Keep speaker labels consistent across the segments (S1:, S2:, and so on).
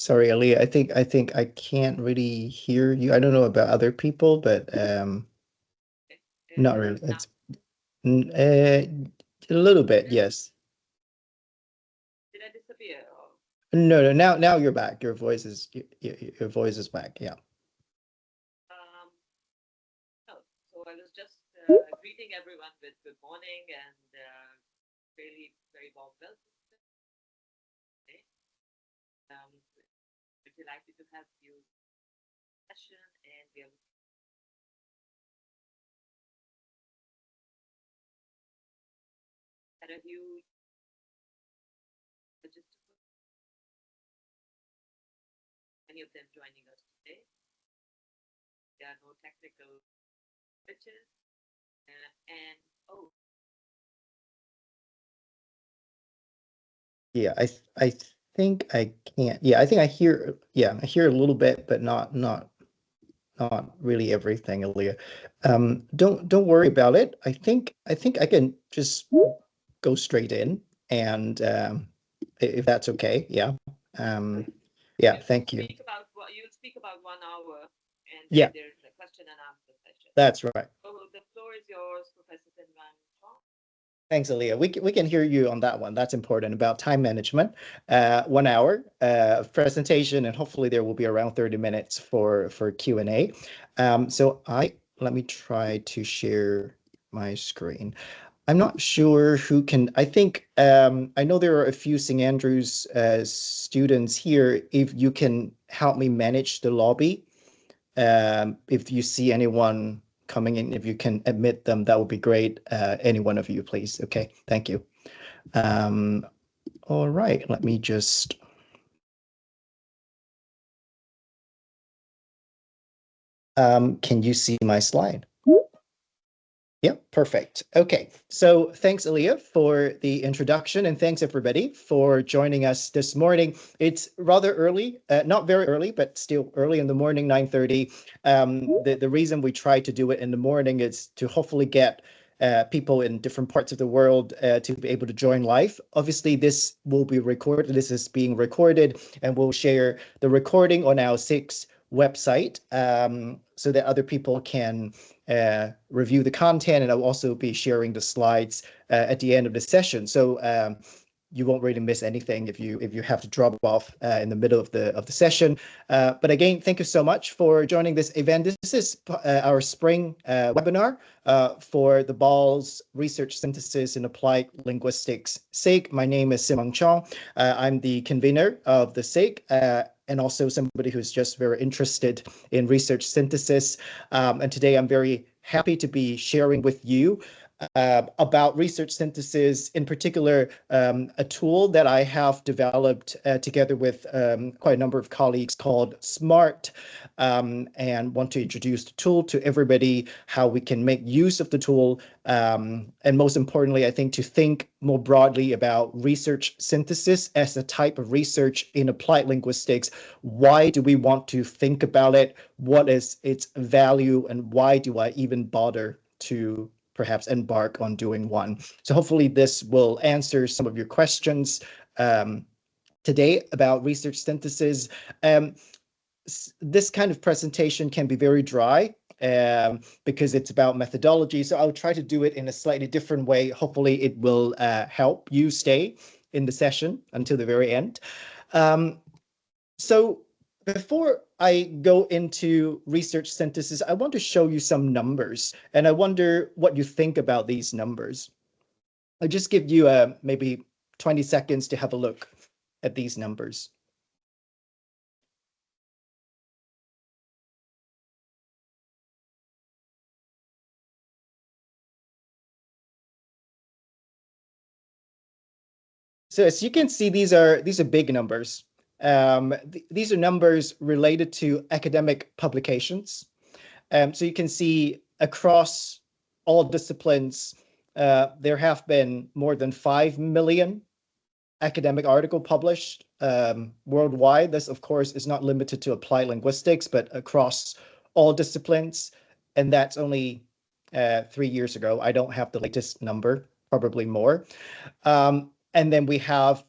S1: Sorry, Aaliyah. I think I can't really hear you. I don't know about other people, but not really.
S2: Now,
S1: It's a little bit, yes.
S2: did I disappear? Or,
S1: No, no. Now you're back. Your voice is back. Yeah.
S2: um, no. So I was just greeting everyone with good morning and really very warm welcome today. We're delighted to have you session and we are had a huge logistical, many of them joining us today. There are no technical glitches and oh,
S1: Yeah, I think I can't. Yeah, I think I hear. Yeah, I hear a little bit, but not really everything, Aaliyah. Don't worry about it. I think I can just go straight in, and if that's okay. Yeah. Um, yeah. Thank you.
S2: you'll speak about 1 hour and then
S1: Yeah,
S2: there's a question and answer session.
S1: that's right.
S2: So the floor is yours, Professor Sinwan Chong.
S1: Thanks, Aaliyah. We can hear you on that one. That's important about time management. 1 hour of presentation, and hopefully there will be around 30 minutes for Q&A. So let me try to share my screen. I'm not sure who can. I think I know there are a few St. Andrews students here. If you can help me manage the lobby, if you see anyone coming in, if you can admit them, that would be great. Any one of you, please. Okay, thank you. Um, all right, let me just. Can you see my slide? Yeah, perfect. Okay, so thanks, Aaliyah, for the introduction, and thanks everybody for joining us this morning. It's rather early, not very early, but still early in the morning, 9:30. The reason we try to do it in the morning is to hopefully get people in different parts of the world to be able to join live. Obviously, this will be recorded. This is being recorded, and we'll share the recording on our SIX website so that other people can review the content, and I'll also be sharing the slides at the end of the session. So you won't really miss anything if you have to drop off in the middle of the session. But again, thank you so much for joining this event. This is our spring webinar for the BALS Research Synthesis in Applied Linguistics SIG. My name is Simon Chong. I'm the convener of the SIG. And also somebody who's just very interested in research synthesis. And today I'm very happy to be sharing with you about research synthesis, in particular, a tool that I have developed together with quite a number of colleagues called SMART, and want to introduce the tool to everybody, how we can make use of the tool, and most importantly, I think to think more broadly about research synthesis as a type of research in applied linguistics. Why do we want to think about it? What is its value, and why do I even bother to perhaps embark on doing one? So hopefully this will answer some of your questions today about research synthesis. This kind of presentation can be very dry because it's about methodology. So I'll try to do it in a slightly different way. Hopefully it will help you stay in the session until the very end. So before I go into research synthesis, I want to show you some numbers, and I wonder what you think about these numbers. I'll just give you maybe 20 seconds to have a look at these numbers. So as you can see, these are big numbers. These are numbers related to academic publications. So you can see across all disciplines, there have been more than 5 million academic article published worldwide. This, of course, is not limited to applied linguistics, but across all disciplines. And that's only 3 years ago. I don't have the latest number, probably more. And then we have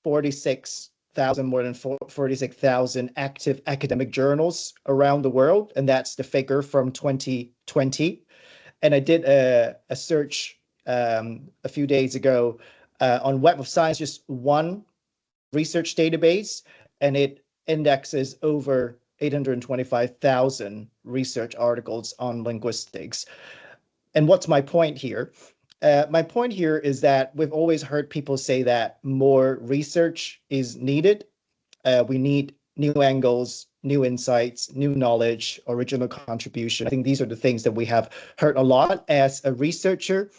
S1: 46 more than 46,000 active academic journals around the world, and that's the figure from 2020. And I did a search a few days ago on Web of Science, just one research database, and it indexes over 825,000 research articles on linguistics. And what's my point here? My point here is that we've always heard people say that more research is needed. We need new angles, new insights, new knowledge, original contribution. I think these are the things that we have heard a lot as a researcher.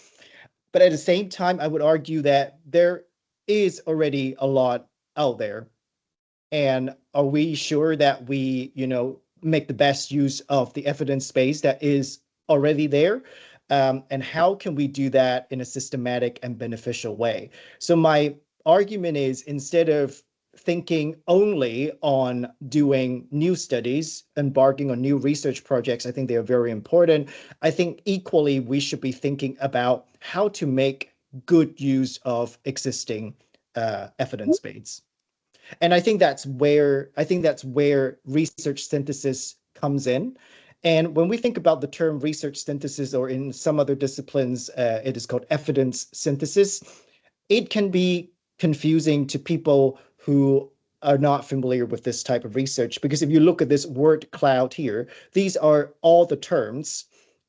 S1: But at the same time, I would argue that there is already a lot out there. And are we sure that we, make the best use of the evidence base that is already there? And how can we do that in a systematic and beneficial way? So my argument is, instead of thinking only on doing new studies, embarking on new research projects, I think they are very important. I think equally we should be thinking about how to make good use of existing evidence base. And I think that's where research synthesis comes in. And when we think about the term research synthesis, or in some other disciplines, it is called evidence synthesis, it can be confusing to people who are not familiar with this type of research. Because if you look at this word cloud here, these are all the terms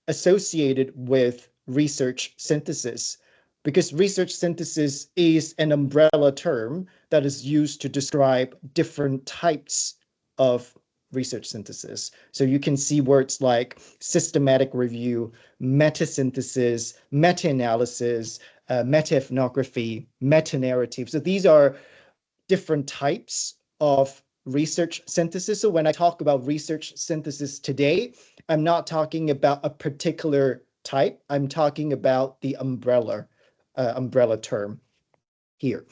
S1: associated with research synthesis, because research synthesis is an umbrella term that is used to describe different types of research synthesis. So you can see words like systematic review, meta-synthesis, meta-analysis, meta-ethnography, meta-narrative. So these are different types of research synthesis. So when I talk about research synthesis today, I'm not talking about a particular type. I'm talking about the umbrella term here.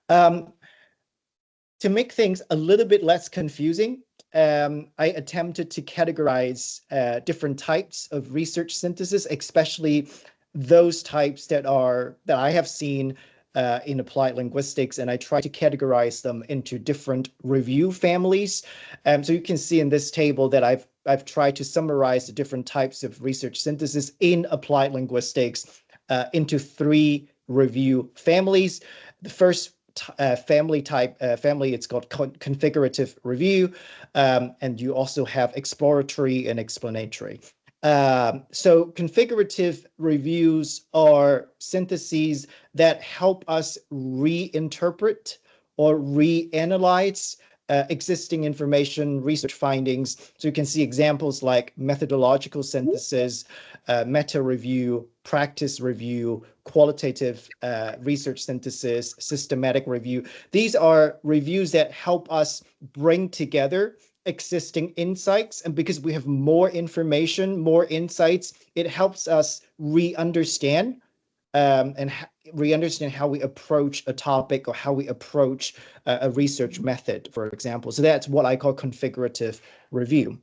S1: Um, to make things a little bit less confusing, I attempted to categorize different types of research synthesis, especially those types that I have seen in applied linguistics, and I try to categorize them into different review families. So you can see in this table that I've tried to summarize the different types of research synthesis in applied linguistics into three review families. The first family, it's called configurative review, and you also have exploratory and explanatory. So configurative reviews are syntheses that help us reinterpret or reanalyze existing information, research findings. So you can see examples like methodological synthesis, meta review, practice review, qualitative research synthesis, systematic review. These are reviews that help us bring together existing insights. And because we have more information, more insights, it helps us re-understand and re-understand how we approach a topic or how we approach a research method, for example. So that's what I call configurative review.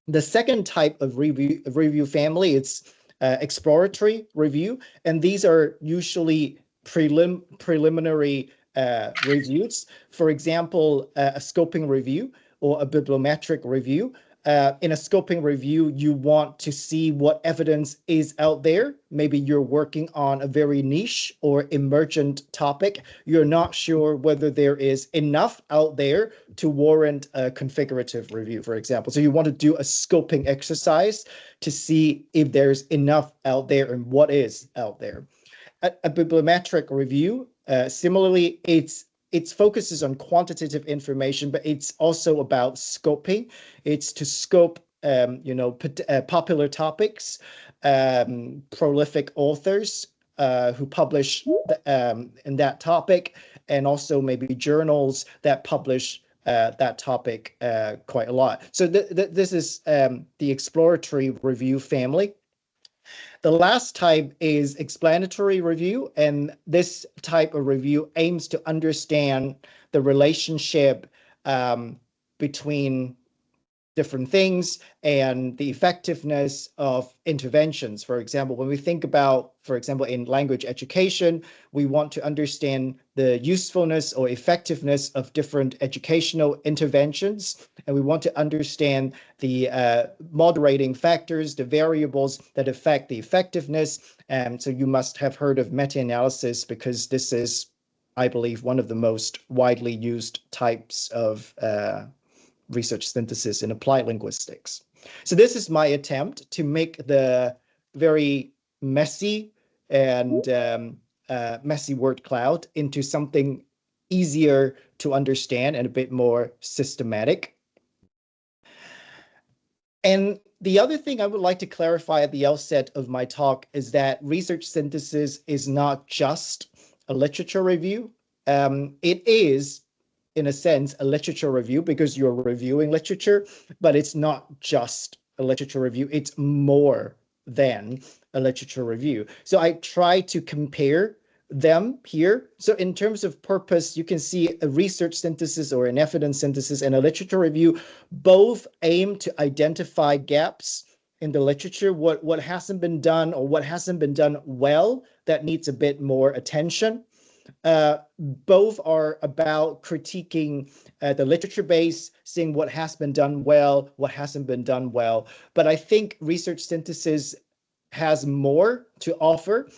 S1: The second type of review family, it's exploratory review, and these are usually preliminary reviews. For example, a scoping review or a bibliometric review. In a scoping review, you want to see what evidence is out there. Maybe you're working on a very niche or emergent topic. You're not sure whether there is enough out there to warrant a configurative review, for example. So you want to do a scoping exercise to see if there's enough out there and what is out there. A bibliometric review, similarly, it focuses on quantitative information, but it's also about scoping. It's to scope, popular topics, prolific authors who publish in that topic, and also maybe journals that publish that topic quite a lot. So this is the exploratory review family. The last type is explanatory review, and this type of review aims to understand the relationship between different things and the effectiveness of interventions. For example, when we think about, for example, in language education, we want to understand the usefulness or effectiveness of different educational interventions. And we want to understand the moderating factors, the variables that affect the effectiveness. And so you must have heard of meta-analysis, because this is, I believe, one of the most widely used types of research synthesis in applied linguistics. So this is my attempt to make the very messy and messy word cloud into something easier to understand and a bit more systematic. And the other thing I would like to clarify at the outset of my talk is that research synthesis is not just a literature review. It is, in a sense, a literature review because you're reviewing literature, but it's not just a literature review. It's more than a literature review. So I try to compare them here. So in terms of purpose, you can see a research synthesis or an evidence synthesis and a literature review both aim to identify gaps in the literature, what hasn't been done or what hasn't been done well that needs a bit more attention. Both are about critiquing the literature base, seeing what has been done well, what hasn't been done well. But I think research synthesis has more to offer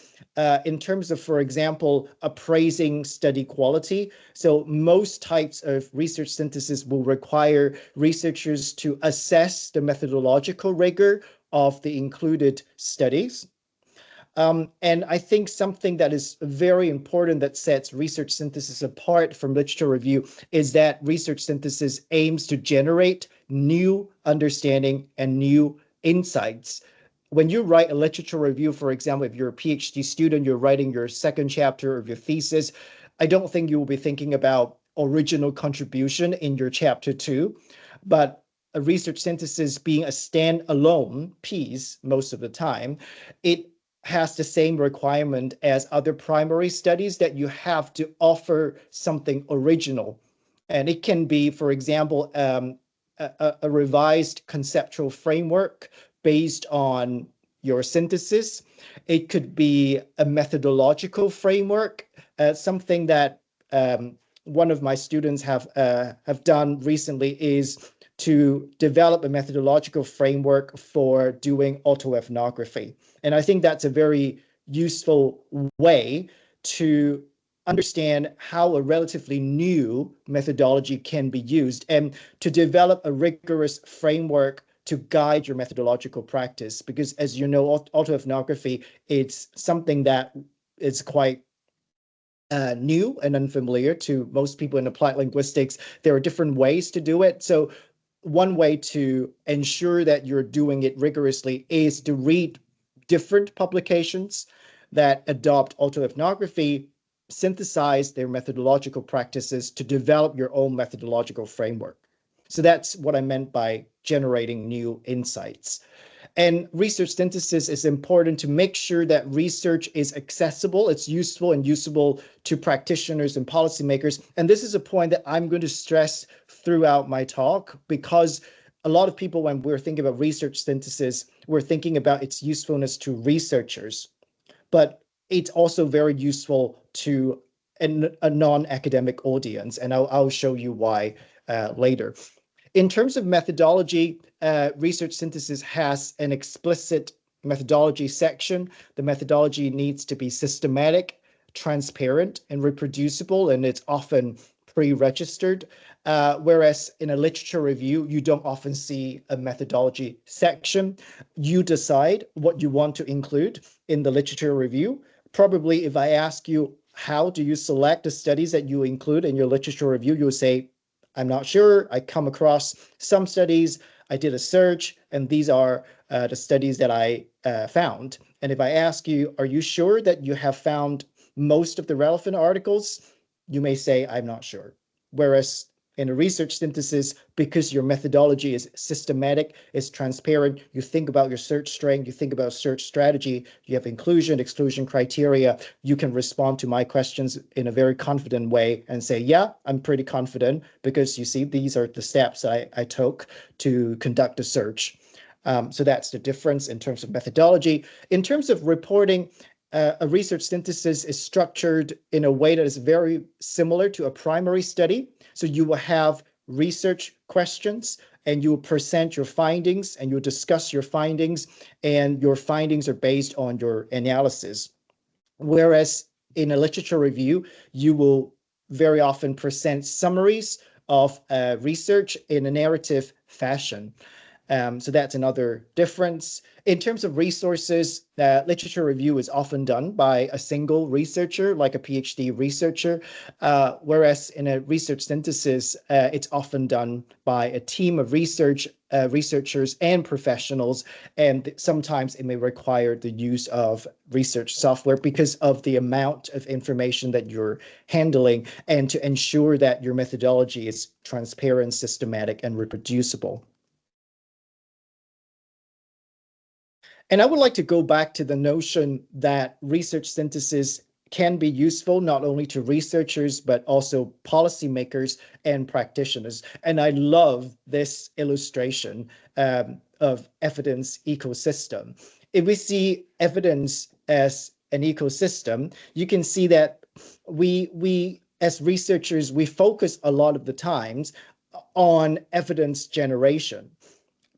S1: in terms of, for example, appraising study quality. So most types of research synthesis will require researchers to assess the methodological rigor of the included studies. And I think something that is very important that sets research synthesis apart from literature review is that research synthesis aims to generate new understanding and new insights. When you write a literature review, for example, if you're a PhD student, you're writing your second chapter of your thesis, I don't think you will be thinking about original contribution in your chapter 2, but a research synthesis being a standalone piece most of the time, it has the same requirement as other primary studies that you have to offer something original. And it can be, for example, a revised conceptual framework based on your synthesis. It could be a methodological framework, something that one of my students have done recently is to develop a methodological framework for doing autoethnography. And I think that's a very useful way to understand how a relatively new methodology can be used and to develop a rigorous framework to guide your methodological practice. Because as you know, autoethnography, it's something that is quite new and unfamiliar to most people in applied linguistics. There are different ways to do it. So one way to ensure that you're doing it rigorously is to read different publications that adopt autoethnography, synthesize their methodological practices to develop your own methodological framework. So that's what I meant by generating new insights. And research synthesis is important to make sure that research is accessible, it's useful and usable to practitioners and policymakers. And this is a point that I'm going to stress throughout my talk, because a lot of people, when we're thinking about research synthesis, we're thinking about its usefulness to researchers, but it's also very useful to a non-academic audience. And I'll show you why later. In terms of methodology, research synthesis has an explicit methodology section. The methodology needs to be systematic, transparent, and reproducible, and it's often pre-registered. Whereas in a literature review, you don't often see a methodology section. You decide what you want to include in the literature review. Probably if I ask you, how do you select the studies that you include in your literature review, you'll say, I'm not sure. I come across some studies. I did a search, and these are the studies that I found. And if I ask you, are you sure that you have found most of the relevant articles? You may say, I'm not sure. Whereas in a research synthesis, because your methodology is systematic, is transparent, you think about your search strength, you think about search strategy, you have inclusion, exclusion criteria, you can respond to my questions in a very confident way and say, yeah, I'm pretty confident because you see, these are the steps I took to conduct a search. So that's the difference in terms of methodology. In terms of reporting, a research synthesis is structured in a way that is very similar to a primary study. So you will have research questions and you will present your findings and you'll discuss your findings, and your findings are based on your analysis. Whereas in a literature review, you will very often present summaries of research in a narrative fashion. So that's another difference. In terms of resources, literature review is often done by a single researcher, like a PhD researcher, whereas in a research synthesis, it's often done by a team of researchers and professionals, and sometimes it may require the use of research software because of the amount of information that you're handling, and to ensure that your methodology is transparent, systematic, and reproducible. And I would like to go back to the notion that research synthesis can be useful not only to researchers, but also policymakers and practitioners. And I love this illustration of evidence ecosystem. If we see evidence as an ecosystem, you can see that we as researchers, we focus a lot of the times on evidence generation,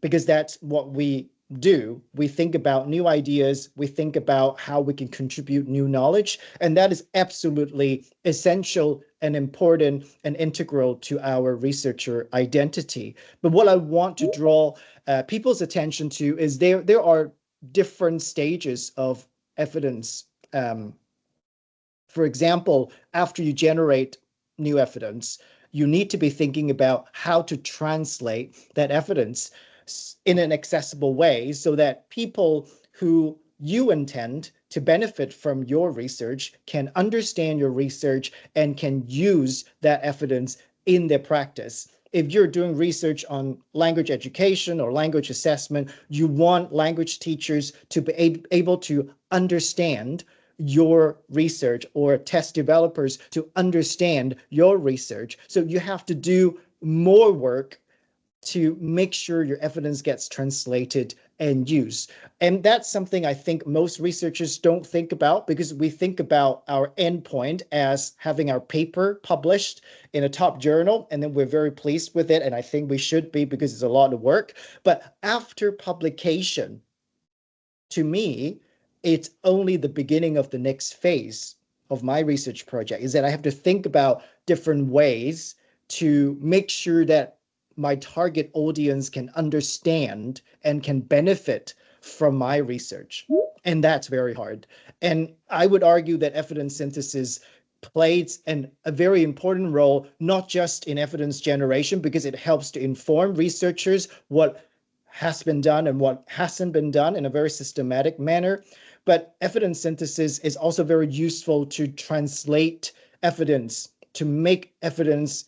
S1: because that's what we do. We think about new ideas, we think about how we can contribute new knowledge, and that is absolutely essential and important and integral to our researcher identity. But what I want to draw people's attention to is there are different stages of evidence. For example, after you generate new evidence, you need to be thinking about how to translate that evidence in an accessible way so that people who you intend to benefit from your research can understand your research and can use that evidence in their practice. If you're doing research on language education or language assessment, you want language teachers to be able to understand your research, or test developers to understand your research. So you have to do more work to make sure your evidence gets translated and used. And that's something I think most researchers don't think about, because we think about our endpoint as having our paper published in a top journal, and then we're very pleased with it. And I think we should be, because it's a lot of work. But after publication, to me, it's only the beginning of the next phase of my research project, is that I have to think about different ways to make sure that my target audience can understand and can benefit from my research. And that's very hard. And I would argue that evidence synthesis plays a very important role, not just in evidence generation, because it helps to inform researchers what has been done and what hasn't been done in a very systematic manner. But evidence synthesis is also very useful to translate evidence, to make evidence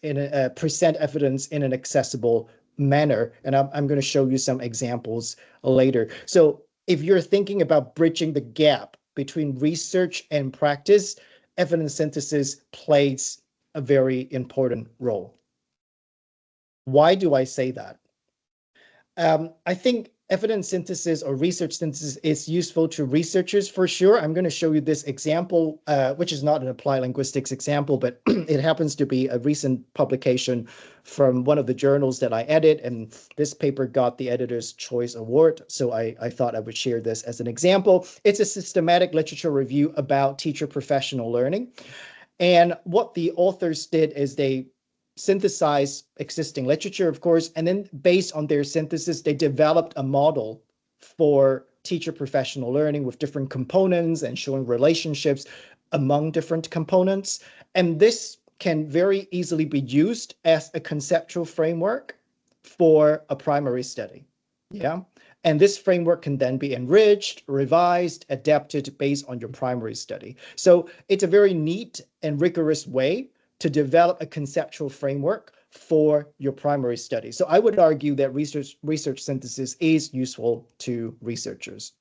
S1: present evidence in an accessible manner. And I'm going to show you some examples later. So if you're thinking about bridging the gap between research and practice, evidence synthesis plays a very important role. Why do I say that? I think evidence synthesis or research synthesis is useful to researchers for sure. I'm going to show you this example, which is not an applied linguistics example, but it happens to be a recent publication from one of the journals that I edit, and this paper got the Editor's Choice Award, so I thought I would share this as an example. It's a systematic literature review about teacher professional learning, and what the authors did is they synthesize existing literature, of course, and then based on their synthesis, they developed a model for teacher professional learning with different components and showing relationships among different components. And this can very easily be used as a conceptual framework for a primary study. Yeah. And this framework can then be enriched, revised, adapted based on your primary study. So it's a very neat and rigorous way to develop a conceptual framework for your primary study. So I would argue that research synthesis is useful to researchers.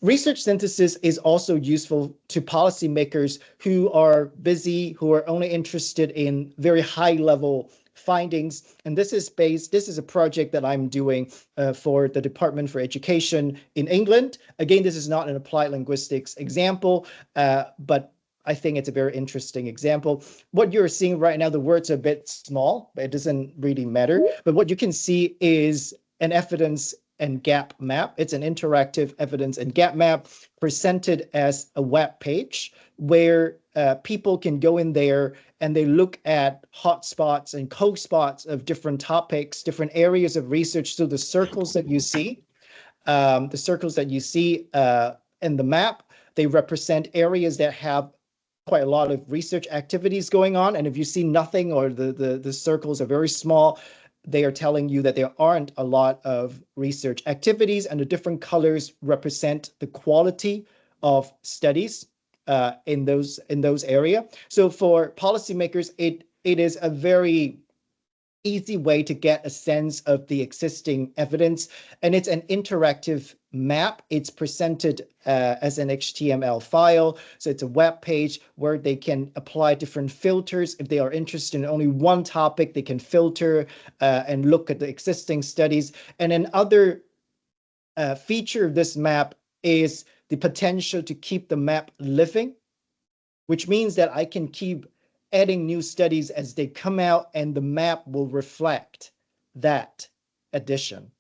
S1: Research synthesis is also useful to policymakers who are busy, who are only interested in very high level findings. And this is a project that I'm doing for the Department for Education in England. Again, this is not an applied linguistics example, but I think it's a very interesting example. What you're seeing right now, the words are a bit small, but it doesn't really matter. But what you can see is an evidence and gap map. It's an interactive evidence and gap map presented as a web page where people can go in there and they look at hotspots and cold spots of different topics, different areas of research. So the circles that you see in the map, they represent areas that have quite a lot of research activities going on. And if you see nothing or the circles are very small, they are telling you that there aren't a lot of research activities, and the different colors represent the quality of studies in those areas. So for policymakers, it is a very easy way to get a sense of the existing evidence. And it's an interactive map. It's presented as an HTML file. So it's a web page where they can apply different filters. If they are interested in only one topic, they can filter and look at the existing studies. And another feature of this map is the potential to keep the map living, which means that I can keep adding new studies as they come out, and the map will reflect that addition.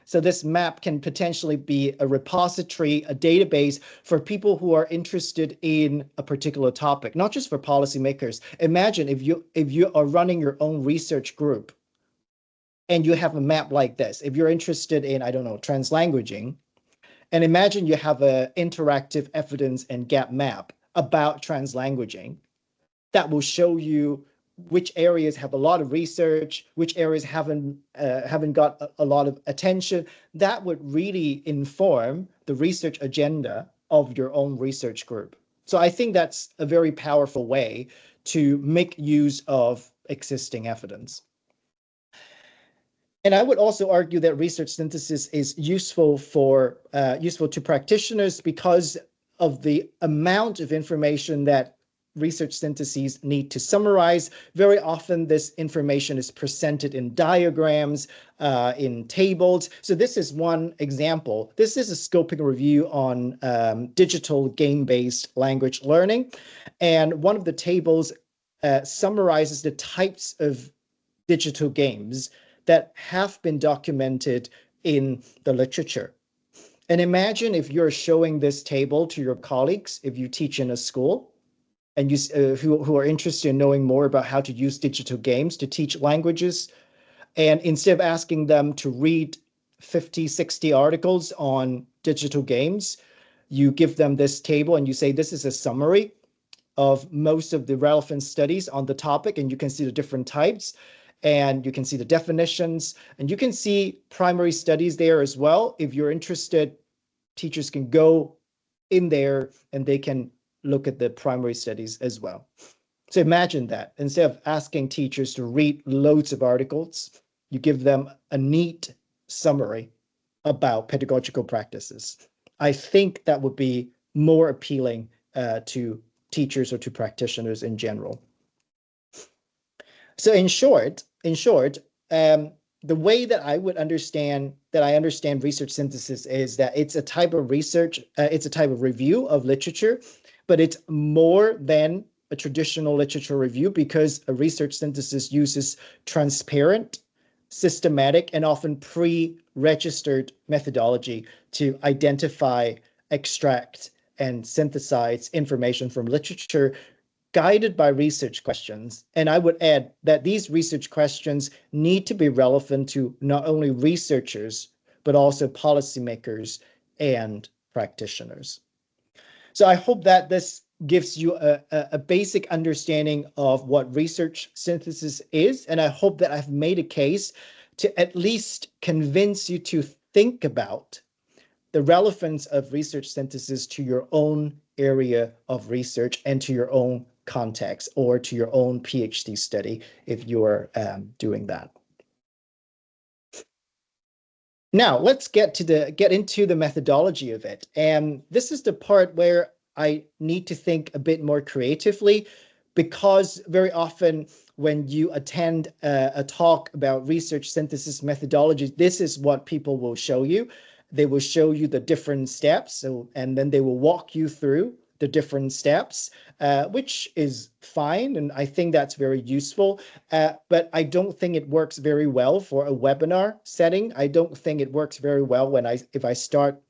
S1: So this map can potentially be a repository, a database for people who are interested in a particular topic, not just for policymakers. Imagine if you are running your own research group and you have a map like this. If you're interested in, I don't know, translanguaging, and imagine you have an interactive evidence and gap map about translanguaging that will show you which areas have a lot of research, which areas haven't got a lot of attention. That would really inform the research agenda of your own research group. So I think that's a very powerful way to make use of existing evidence. And I would also argue that research synthesis is useful to practitioners because of the amount of information that research syntheses need to summarize. Very often, this information is presented in diagrams, in tables. So this is one example. This is a scoping review on digital game-based language learning. And one of the tables summarizes the types of digital games that have been documented in the literature. And imagine if you're showing this table to your colleagues, if you teach in a school, and you who are interested in knowing more about how to use digital games to teach languages. And instead of asking them to read 50, 60 articles on digital games, you give them this table and you say, this is a summary of most of the relevant studies on the topic, and you can see the different types, and you can see the definitions, and you can see primary studies there as well. If you're interested, teachers can go in there and they can look at the primary studies as well. So imagine that instead of asking teachers to read loads of articles, you give them a neat summary about pedagogical practices. I think that would be more appealing to teachers or to practitioners in general. So in short, the way that I understand research synthesis is that it's a type of research, it's a type of review of literature, but it's more than a traditional literature review because a research synthesis uses transparent, systematic, and often pre-registered methodology to identify, extract, and synthesize information from literature guided by research questions. And I would add that these research questions need to be relevant to not only researchers, but also policymakers and practitioners. So I hope that this gives you a basic understanding of what research synthesis is. And I hope that I've made a case to at least convince you to think about the relevance of research synthesis to your own area of research and to your own context or to your own PhD study if you're doing that. Now let's get into the methodology of it. And this is the part where I need to think a bit more creatively because very often when you attend a talk about research synthesis methodologies, this is what people will show you. They will show you the different steps, and then they will walk you through the different steps, which is fine, and I think that's very useful. But I don't think it works very well for a webinar setting. I don't think it works very well if I start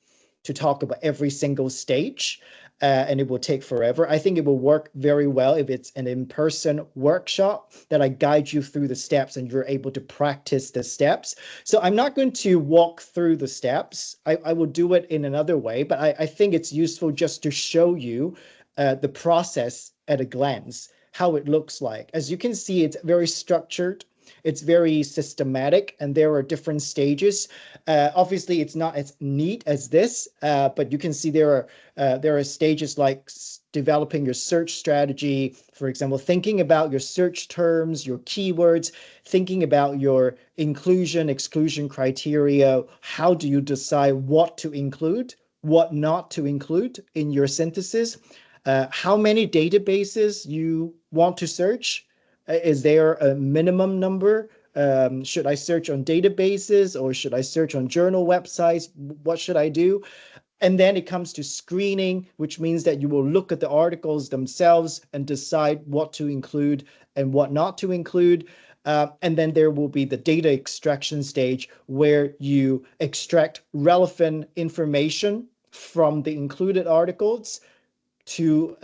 S1: to talk about every single stage, and it will take forever. I think it will work very well if it's an in-person workshop that I guide you through the steps and you're able to practice the steps. So I'm not going to walk through the steps. I will do it in another way, but I think it's useful just to show you the process at a glance, how it looks like. As you can see, it's very structured. It's very systematic, and there are different stages. Obviously, it's not as neat as this, but you can see there are stages like developing your search strategy, for example, thinking about your search terms, your keywords, thinking about your inclusion, exclusion criteria. How do you decide what to include, what not to include in your synthesis? How many databases you want to search? Is there a minimum number? Should I search on databases or should I search on journal websites? What should I do? And then it comes to screening, which means that you will look at the articles themselves and decide what to include and what not to include. And then there will be the data extraction stage where you extract relevant information from the included articles to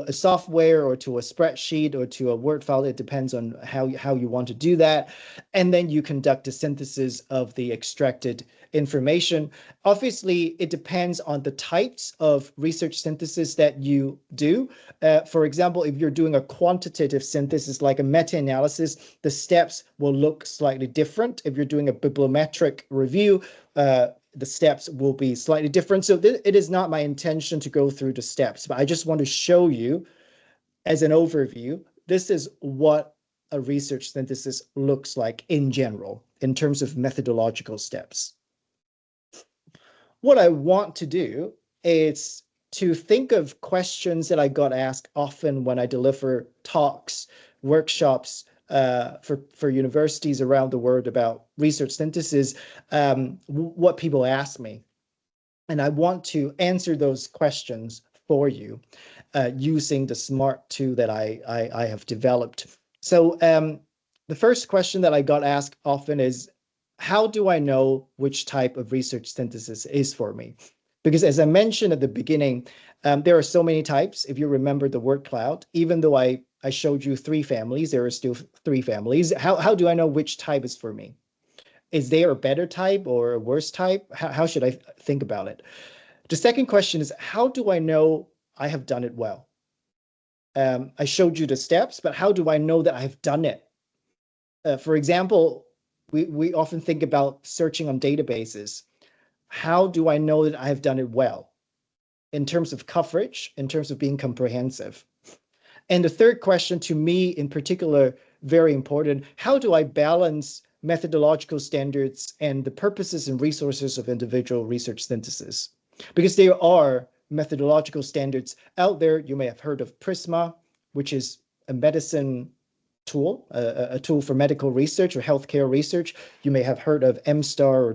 S1: a software or to a spreadsheet or to a Word file. It depends on how you want to do that. And then you conduct a synthesis of the extracted information. Obviously, it depends on the types of research synthesis that you do. For example, if you're doing a quantitative synthesis like a meta-analysis, the steps will look slightly different. If you're doing a bibliometric review, the steps will be slightly different. So it is not my intention to go through the steps, but I just want to show you as an overview, this is what a research synthesis looks like in general, in terms of methodological steps. What I want to do is to think of questions that I got asked often when I deliver talks, workshops, for universities around the world about research synthesis, what people ask me. And I want to answer those questions for you using the SMART tool that I have developed. So the first question that I got asked often is, how do I know which type of research synthesis is for me? Because as I mentioned at the beginning, there are so many types. If you remember the word cloud, even though I showed you 3 families, there are still 3 families. How do I know which type is for me? Is there a better type or a worse type? How should I think about it? The second question is, how do I know I have done it well? I showed you the steps, but how do I know that I've done it? For example, we often think about searching on databases. How do I know that I have done it well? In terms of coverage, in terms of being comprehensive. And the third question, to me in particular, very important, how do I balance methodological standards and the purposes and resources of individual research synthesis? Because there are methodological standards out there. You may have heard of PRISMA, which is a medicine tool, a tool for medical research or healthcare research. You may have heard of MSTAR or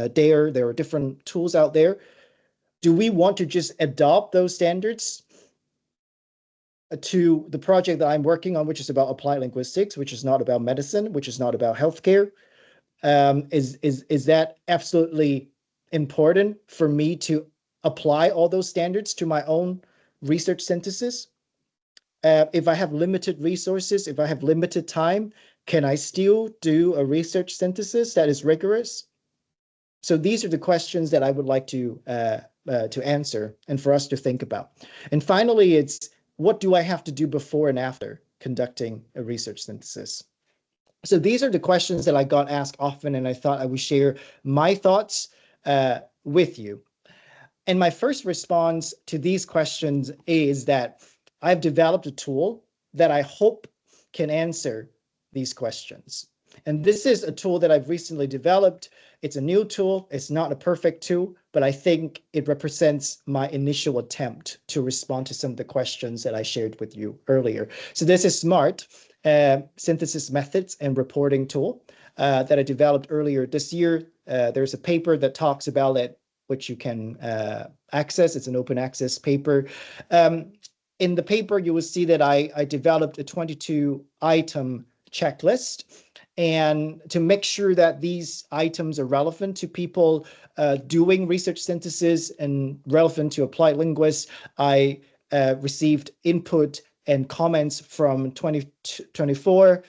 S1: DARE. There are different tools out there. Do we want to just adopt those standards to the project that I'm working on, which is about applied linguistics, which is not about medicine, which is not about healthcare? Is that absolutely important for me to apply all those standards to my own research synthesis? If I have limited resources, if I have limited time, can I still do a research synthesis that is rigorous? So these are the questions that I would like to answer and for us to think about. And finally, it's, what do I have to do before and after conducting a research synthesis? So these are the questions that I got asked often, and I thought I would share my thoughts with you. And my first response to these questions is that I've developed a tool that I hope can answer these questions. And this is a tool that I've recently developed. It's a new tool. It's not a perfect tool, but I think it represents my initial attempt to respond to some of the questions that I shared with you earlier. So this is SMART, synthesis methods and reporting tool that I developed earlier this year. There's a paper that talks about it, which you can access. It's an open access paper. In the paper, you will see that I developed a 22-item checklist. And to make sure that these items are relevant to people doing research synthesis and relevant to applied linguists, I received input and comments from 24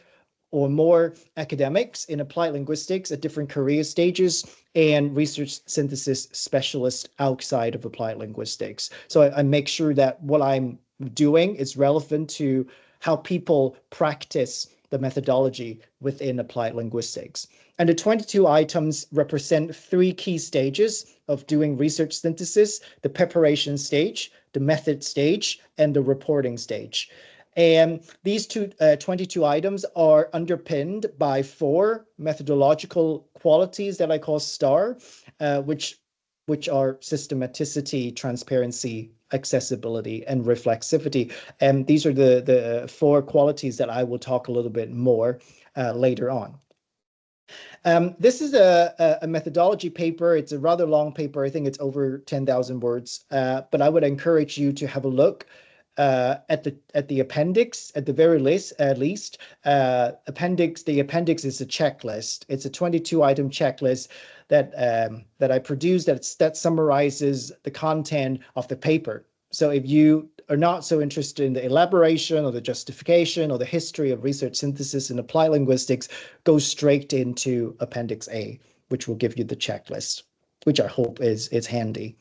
S1: or more academics in applied linguistics at different career stages and research synthesis specialists outside of applied linguistics. So I make sure that what I'm doing is relevant to how people practice the methodology within applied linguistics. And the 22 items represent 3 key stages of doing research synthesis: the preparation stage, the method stage, and the reporting stage. And these 22 items are underpinned by 4 methodological qualities that I call STAR, which are systematicity, transparency, accessibility, and reflexivity. And these are the 4 qualities that I will talk a little bit more later on. This is a methodology paper. It's a rather long paper. I think it's over 10,000 words, but I would encourage you to have a look at the appendix at the very least. The appendix is a checklist. It's a 22-item checklist that I produced that summarizes the content of the paper. So if you are not so interested in the elaboration or the justification or the history of research synthesis in applied linguistics, go straight into Appendix A, which will give you the checklist, which I hope is handy.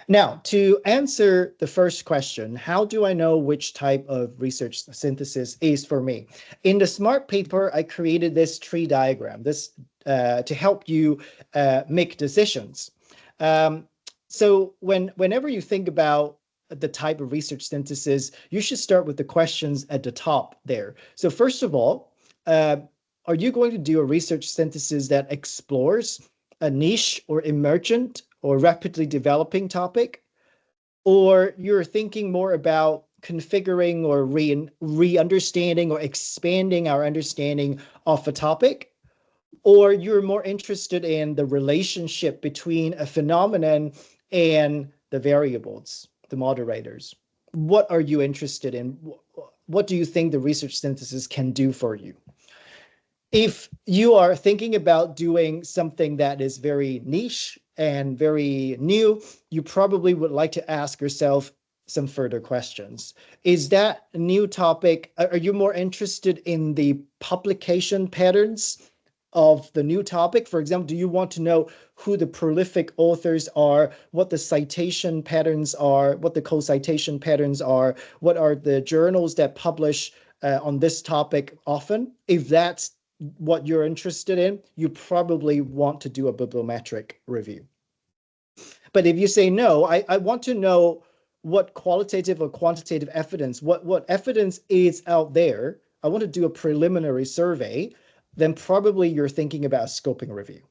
S1: Now, to answer the first question, how do I know which type of research synthesis is for me? In the SMART paper, I created this tree diagram to help you make decisions. So whenever you think about the type of research synthesis, you should start with the questions at the top there. So first of all, are you going to do a research synthesis that explores a niche or emergent or rapidly developing topic? Or you're thinking more about configuring or re-understanding or expanding our understanding of a topic? Or you're more interested in the relationship between a phenomenon and the variables, the moderators? What are you interested in? What do you think the research synthesis can do for you? If you are thinking about doing something that is very niche and very new, you probably would like to ask yourself some further questions. Is that a new topic? Are you more interested in the publication patterns of the new topic? For example, do you want to know who the prolific authors are, what the citation patterns are, what the co-citation patterns are, what are the journals that publish on this topic often? If that's what you're interested in, you probably want to do a bibliometric review. But if you say, no, I want to know what qualitative or quantitative evidence, what evidence is out there, I want to do a preliminary survey, then probably you're thinking about a scoping review.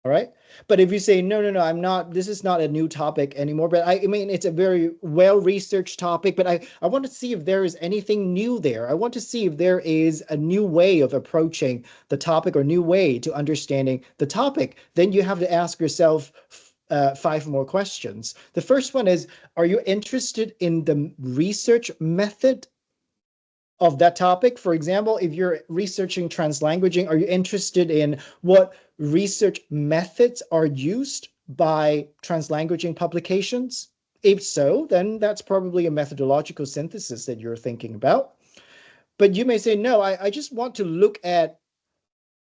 S1: All right. But if you say, no, I'm not, this is not a new topic anymore, but I mean, it's a very well-researched topic, but I want to see if there is anything new there. I want to see if there is a new way of approaching the topic or new way to understanding the topic. Then you have to ask yourself 5 more questions. The first one is, are you interested in the research method of that topic? For example, if you're researching translanguaging, are you interested in what research methods are used by translanguaging publications? If so, then that's probably a methodological synthesis that you're thinking about. But you may say, no, I just want to look at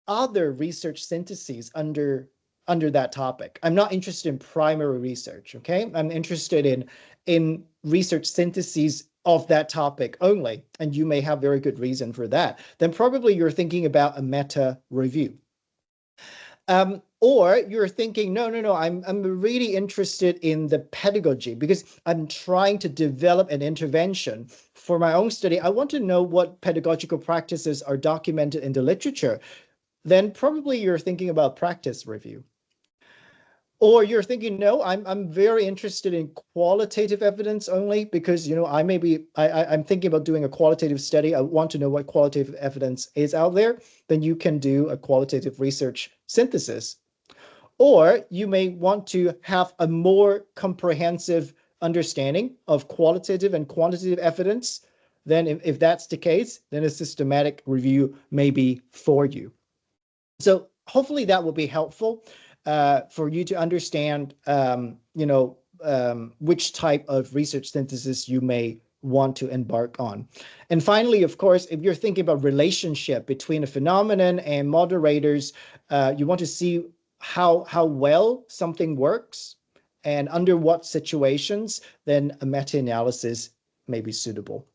S1: other research syntheses under that topic. I'm not interested in primary research, okay? I'm interested in research syntheses of that topic only, and you may have very good reason for that. Then probably you're thinking about a meta review. Or you're thinking, no, I'm really interested in the pedagogy because I'm trying to develop an intervention for my own study. I want to know what pedagogical practices are documented in the literature. Then probably you're thinking about practice review. Or you're thinking, no, I'm very interested in qualitative evidence only because I'm thinking about doing a qualitative study. I want to know what qualitative evidence is out there. Then you can do a qualitative research synthesis. Or you may want to have a more comprehensive understanding of qualitative and quantitative evidence. Then if that's the case, then a systematic review may be for you. So hopefully that will be helpful for you to understand, which type of research synthesis you may want to embark on. And finally, of course, if you're thinking about relationship between a phenomenon and moderators, you want to see how well something works and under what situations, then a meta-analysis may be suitable.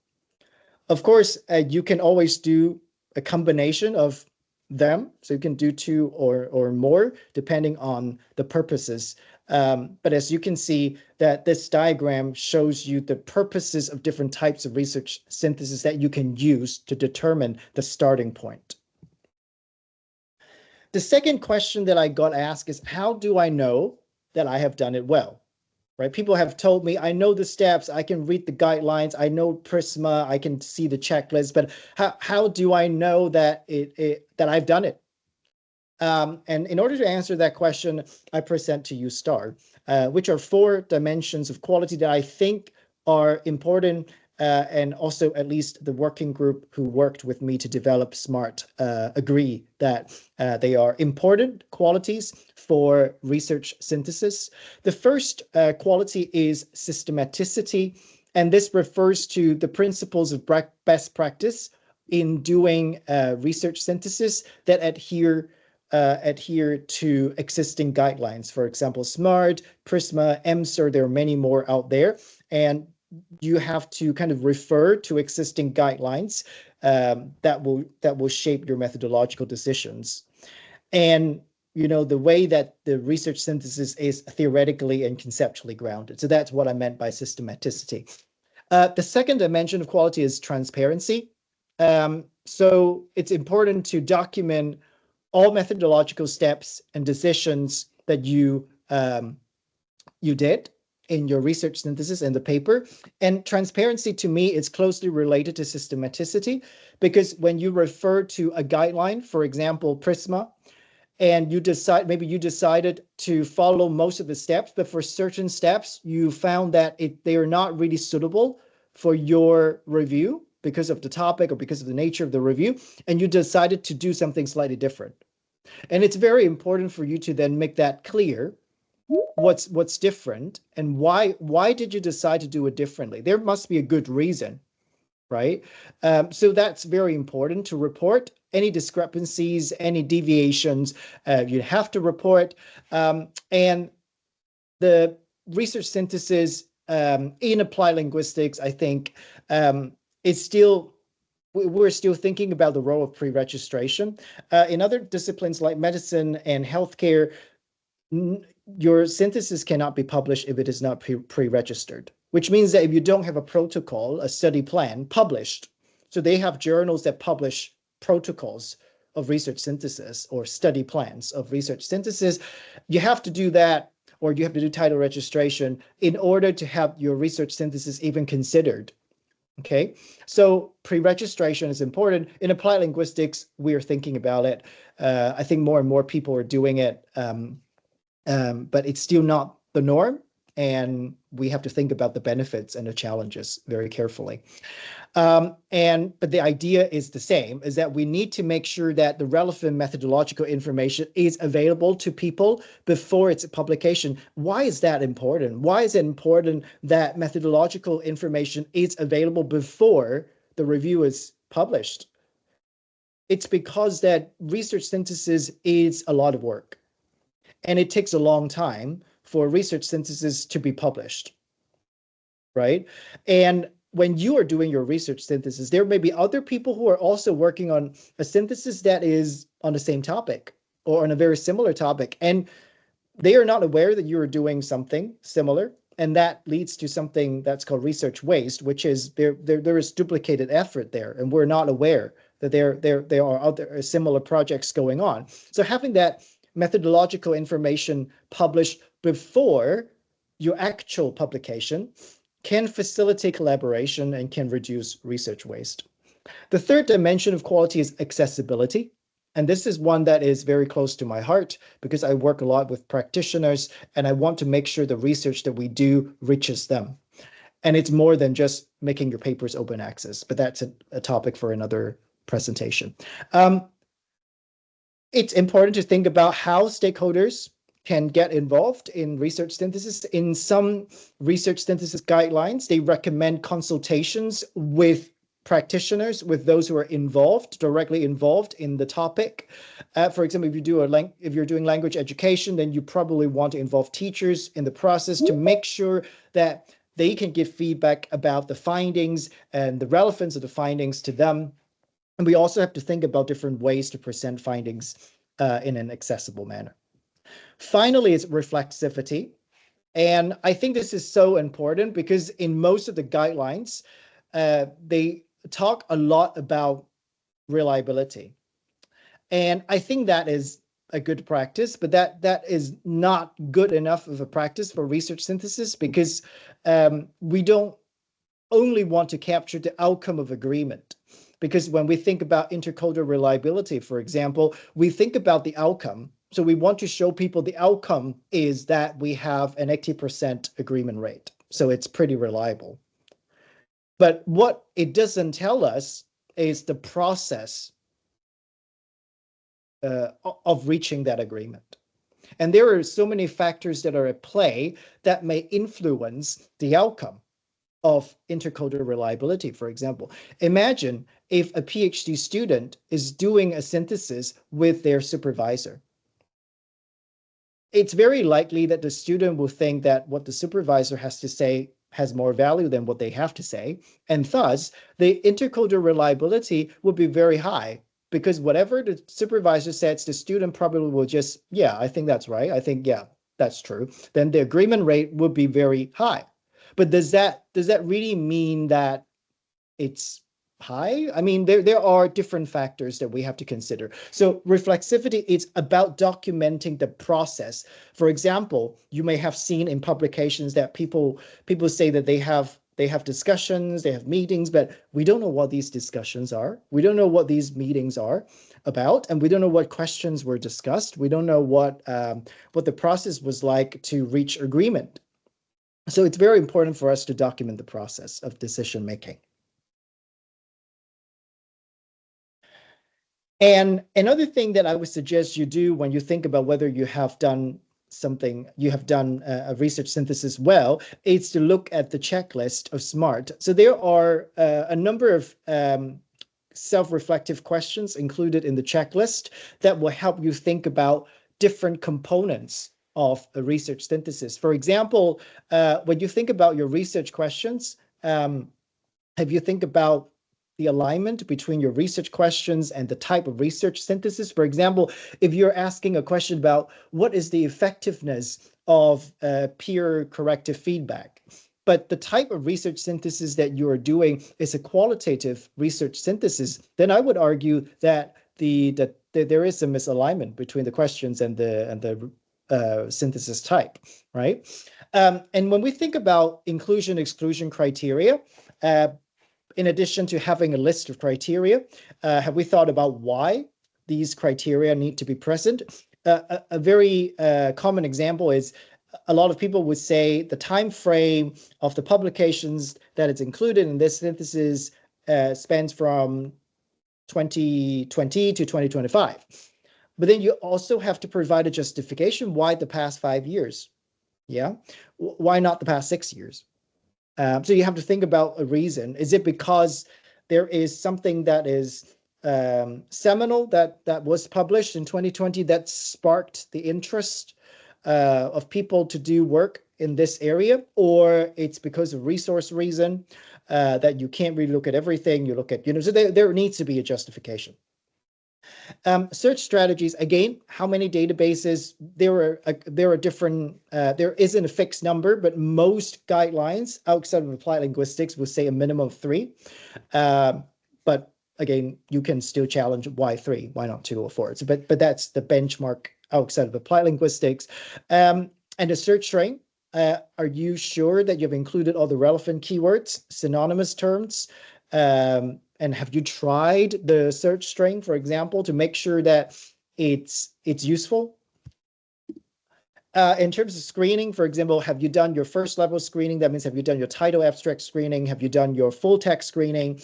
S1: Of course, you can always do a combination of them. So you can do two or more depending on the purposes. But as you can see that this diagram shows you the purposes of different types of research synthesis that you can use to determine the starting point. The second question that I got asked is, how do I know that I have done it well? Right? People have told me, I know the steps, I can read the guidelines, I know Prisma, I can see the checklist, but how do I know that that I've done it? And in order to answer that question, I present to you STAR, which are 4 dimensions of quality that I think are important, and also at least the working group who worked with me to develop SMART agree that they are important qualities for research synthesis. The first quality is systematicity, and this refers to the principles of best practice in doing research synthesis that adhere to existing guidelines. For example, SMART, Prisma, EMSR, there are many more out there. And you have to kind of refer to existing guidelines that will shape your methodological decisions. And the way that the research synthesis is theoretically and conceptually grounded. So that's what I meant by systematicity. The second dimension of quality is transparency. So it's important to document all methodological steps and decisions that you did in your research synthesis in the paper. And transparency to me is closely related to systematicity, because when you refer to a guideline, for example, Prisma, and you decided to follow most of the steps, but for certain steps, you found that they are not really suitable for your review because of the topic or because of the nature of the review, and you decided to do something slightly different. And it's very important for you to then make that clear, what's different and why did you decide to do it differently? There must be a good reason, right? So that's very important to report any discrepancies, any deviations. You have to report. And the research synthesis in applied linguistics, I think, we're still thinking about the role of pre-registration. In other disciplines like medicine and healthcare, your synthesis cannot be published if it is not pre-registered, which means that if you don't have a protocol, a study plan published, so they have journals that publish protocols of research synthesis or study plans of research synthesis, you have to do that, or you have to do title registration in order to have your research synthesis even considered. Okay, so pre-registration is important. In applied linguistics, we are thinking about it. I think more and more people are doing it, but it's still not the norm, and we have to think about the benefits and the challenges very carefully. But the idea is the same, is that we need to make sure that the relevant methodological information is available to people before its publication. Why is that important? Why is it important that methodological information is available before the review is published? It's because that research synthesis is a lot of work, and it takes a long time for research synthesis to be published, right? And when you are doing your research synthesis, there may be other people who are also working on a synthesis that is on the same topic. or on a very similar topic, and they are not aware that you are doing something similar, and that leads to something that's called research waste, which is there is duplicated effort there, and we're not aware that there are other similar projects going on. So having that methodological information published before your actual publication can facilitate collaboration and can reduce research waste. The third dimension of quality is accessibility. And this is one that is very close to my heart because I work a lot with practitioners and I want to make sure the research that we do reaches them. And it's more than just making your papers open access, but that's a topic for another presentation. It's important to think about how stakeholders can get involved in research synthesis. In some research synthesis guidelines, they recommend consultations with practitioners, with those who are directly involved in the topic. For example, if you're doing language education, then you probably want to involve teachers in the process to make sure that they can give feedback about the findings and the relevance of the findings to them. And we also have to think about different ways to present findings in an accessible manner. Finally, it's reflexivity. And I think this is so important because in most of the guidelines, they talk a lot about reliability. And I think that is a good practice, but that is not good enough of a practice for research synthesis because we don't only want to capture the outcome of agreement. Because when we think about intercodal reliability, for example, we think about the outcome. So we want to show people the outcome is that we have an 80% agreement rate. So it's pretty reliable. But what it doesn't tell us is the process of reaching that agreement. And there are so many factors that are at play that may influence the outcome of intercodal reliability, for example. Imagine if a PhD student is doing a synthesis with their supervisor. It's very likely that the student will think that what the supervisor has to say has more value than what they have to say. And thus, the intercodal reliability will be very high because whatever the supervisor says, the student probably will just, yeah, I think that's right. I think, yeah, that's true. Then the agreement rate would be very high. But does that really mean that it's high? I mean, there are different factors that we have to consider. So reflexivity is about documenting the process. For example, you may have seen in publications that people say that they have discussions, they have meetings, but we don't know what these discussions are. We don't know what these meetings are about, and we don't know what questions were discussed. We don't know what the process was like to reach agreement. So it's very important for us to document the process of decision making. And another thing that I would suggest you do when you think about whether you have done a research synthesis well, is to look at the checklist of SMART. So there are a number of self-reflective questions included in the checklist that will help you think about different components of a research synthesis. For example, when you think about your research questions, have you think about the alignment between your research questions and the type of research synthesis? For example, if you're asking a question about what is the effectiveness of peer corrective feedback, but the type of research synthesis that you are doing is a qualitative research synthesis, then I would argue that there is a misalignment between the questions and the synthesis type, right? And when we think about inclusion-exclusion criteria, in addition to having a list of criteria, have we thought about why these criteria need to be present? A very common example is a lot of people would say the time frame of the publications that is included in this synthesis spans from 2020 to 2025. But then you also have to provide a justification why the past 5 years. Yeah, why not the past 6 years? So you have to think about a reason. Is it because there is something that is seminal that was published in 2020 that sparked the interest of people to do work in this area, or it's because of resource reason that you can't really look at everything. You look at, so there needs to be a justification. Search strategies, again, how many databases? There isn't a fixed number, but most guidelines outside of applied linguistics will say a minimum of 3. But again, you can still challenge why 3, why not 2 or 4. So, but that's the benchmark outside of applied linguistics. And the search string, are you sure that you've included all the relevant keywords, synonymous terms? And have you tried the search string, for example, to make sure that it's useful? In terms of screening, for example, have you done your first level screening? That means, have you done your title abstract screening? Have you done your full text screening?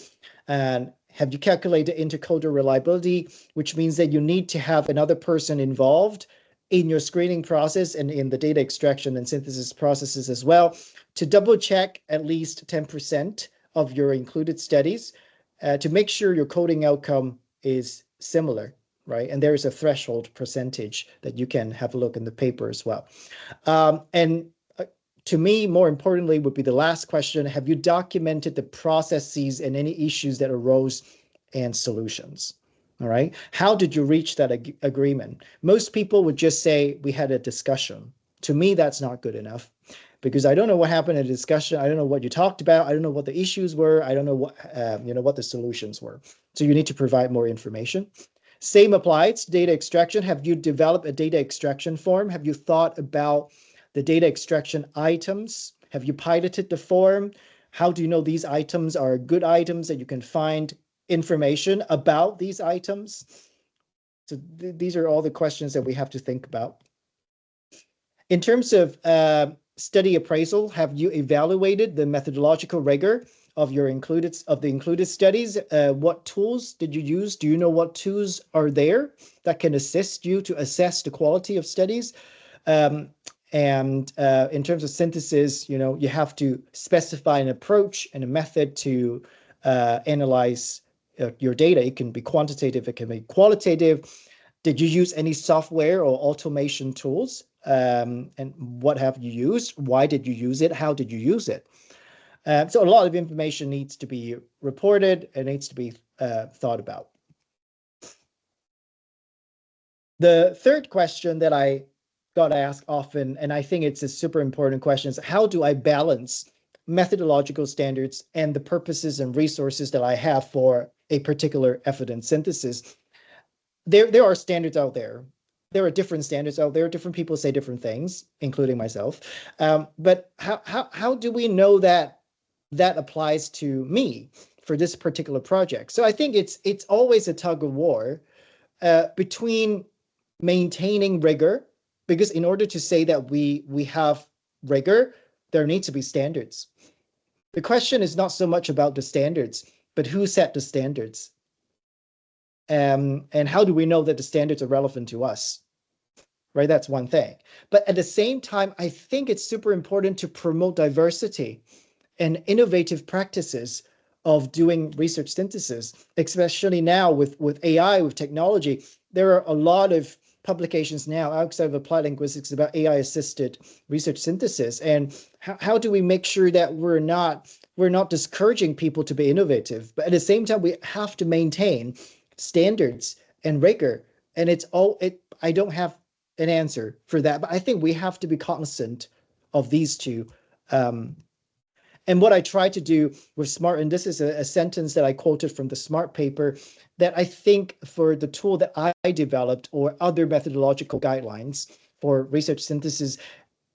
S1: And have you calculated intercoder reliability, which means that you need to have another person involved in your screening process and in the data extraction and synthesis processes as well, to double check at least 10% of your included studies, to make sure your coding outcome is similar, right? And there is a threshold percentage that you can have a look in the paper as well. And to me, more importantly, would be the last question. Have you documented the processes and any issues that arose and solutions? All right. How did you reach that agreement? Most people would just say, we had a discussion. To me, that's not good enough, because I don't know what happened in the discussion. I don't know what you talked about. I don't know what the issues were. I don't know what the solutions were. So you need to provide more information. Same applies to data extraction. Have you developed a data extraction form? Have you thought about the data extraction items? Have you piloted the form? How do you know these items are good items, that you can find information about these items? So these are all the questions that we have to think about. In terms of study appraisal, have you evaluated the methodological rigor of the included studies? What tools did you use? Do you know what tools are there that can assist you to assess the quality of studies? And in terms of synthesis, you have to specify an approach and a method to analyze your data. It can be quantitative, it can be qualitative. Did you use any software or automation tools? And what have you used? Why did you use it? How did you use it? So a lot of information needs to be reported and needs to be thought about. The third question that I got asked often, and I think it's a super important question, is how do I balance methodological standards and the purposes and resources that I have for a particular evidence synthesis? There are standards out there. There are different standards out there. Different people say different things, including myself. But how do we know that applies to me for this particular project? So I think it's always a tug of war between maintaining rigor, because in order to say that we have rigor, there needs to be standards. The question is not so much about the standards, but who set the standards? And how do we know that the standards are relevant to us? Right, that's one thing. But at the same time, I think it's super important to promote diversity and innovative practices of doing research synthesis, especially now with AI, with technology. There are a lot of publications now outside of applied linguistics about AI-assisted research synthesis. And how do we make sure that we're not discouraging people to be innovative, but at the same time, we have to maintain standards and rigor. And I don't have an answer for that, but I think we have to be cognizant of these two. And what I try to do with SMART, and this is a sentence that I quoted from the SMART paper, that I think for the tool that I developed or other methodological guidelines for research synthesis,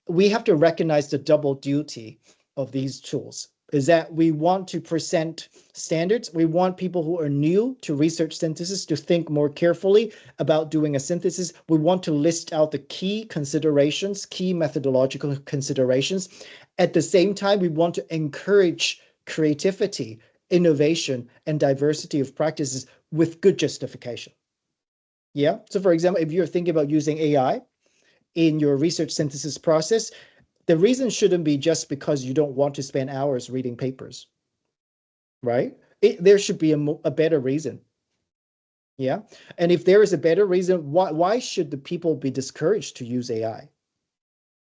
S1: we have to recognize the double duty of these tools, is that we want to present standards. We want people who are new to research synthesis to think more carefully about doing a synthesis. We want to list out the key considerations, key methodological considerations. At the same time, we want to encourage creativity, innovation, and diversity of practices with good justification. Yeah. So for example, if you're thinking about using AI in your research synthesis process, the reason shouldn't be just because you don't want to spend hours reading papers, right? There should be a better reason. Yeah. And if there is a better reason, why should the people be discouraged to use AI?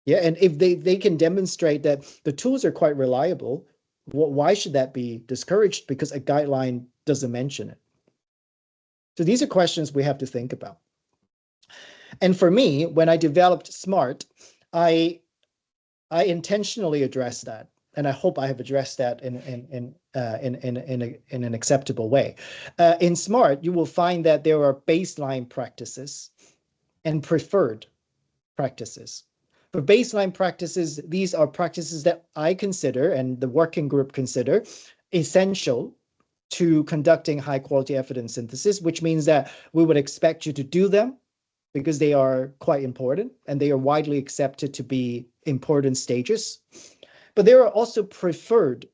S1: Yeah. And if they can demonstrate that the tools are quite reliable, why should that be discouraged because a guideline doesn't mention it? So these are questions we have to think about. And for me, when I developed SMART, I intentionally addressed that, and I hope I have addressed that in an acceptable way. In SMART, you will find that there are baseline practices and preferred practices. For baseline practices, these are practices that I consider and the working group consider essential to conducting high quality evidence synthesis, which means that we would expect you to do them because they are quite important and they are widely accepted to be important stages. But there are also preferred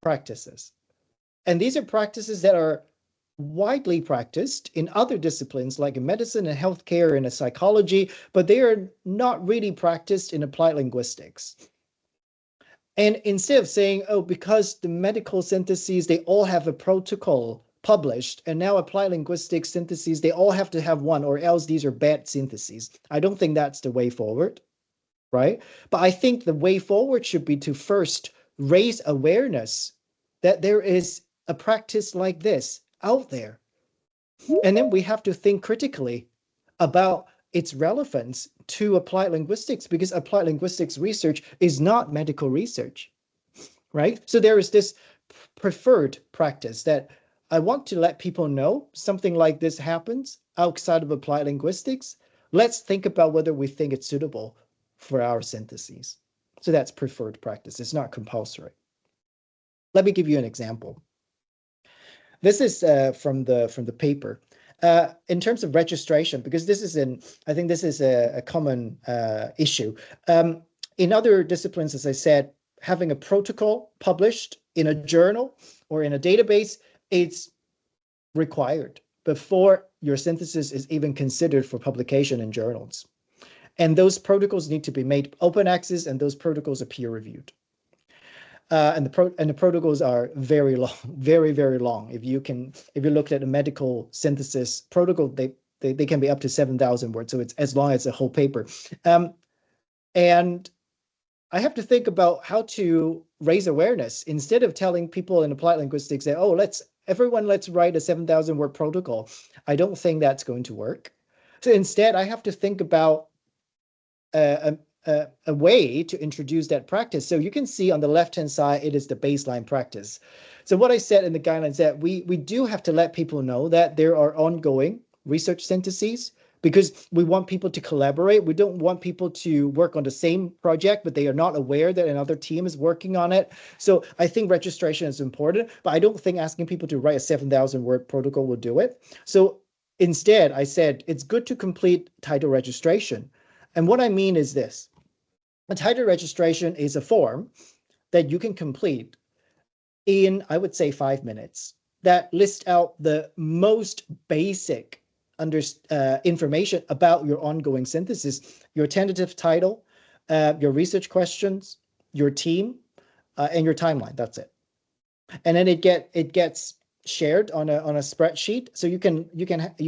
S1: practices. And these are practices that are widely practiced in other disciplines like in medicine and healthcare and in psychology, but they are not really practiced in applied linguistics. And instead of saying, oh, because the medical syntheses, they all have a protocol published, and now applied linguistics syntheses, they all have to have one, or else these are bad syntheses. I don't think that's the way forward, right? But I think the way forward should be to first raise awareness that there is a practice like this out there. And then we have to think critically about its relevance to applied linguistics, because applied linguistics research is not medical research, right? So there is this preferred practice that I want to let people know something like this happens outside of applied linguistics. Let's think about whether we think it's suitable for our syntheses. So that's preferred practice. It's not compulsory. Let me give you an example. This is from the paper. In terms of registration, because this is I think this is a common issue. In other disciplines, as I said, having a protocol published in a journal or in a database, it's required before your synthesis is even considered for publication in journals. And those protocols need to be made open access, and those protocols are peer reviewed. And the protocols are very long, very, very long. If you looked at a medical synthesis protocol, they can be up to 7,000 words. So it's as long as a whole paper. And I have to think about how to raise awareness instead of telling people in applied linguistics that, oh, let's write a 7,000 word protocol. I don't think that's going to work. So instead, I have to think about a way to introduce that practice. So you can see on the left-hand side, it is the baseline practice. So what I said in the guidelines that we do have to let people know that there are ongoing research syntheses, because we want people to collaborate. We don't want people to work on the same project, but they are not aware that another team is working on it. So I think registration is important, but I don't think asking people to write a 7,000 word protocol will do it. So instead, I said it's good to complete title registration. And what I mean is this. A title registration is a form that you can complete in, I would say, 5 minutes, that lists out the most basic information about your ongoing synthesis, your tentative title, your research questions, your team, and your timeline. That's it. And then it gets shared on a spreadsheet, so you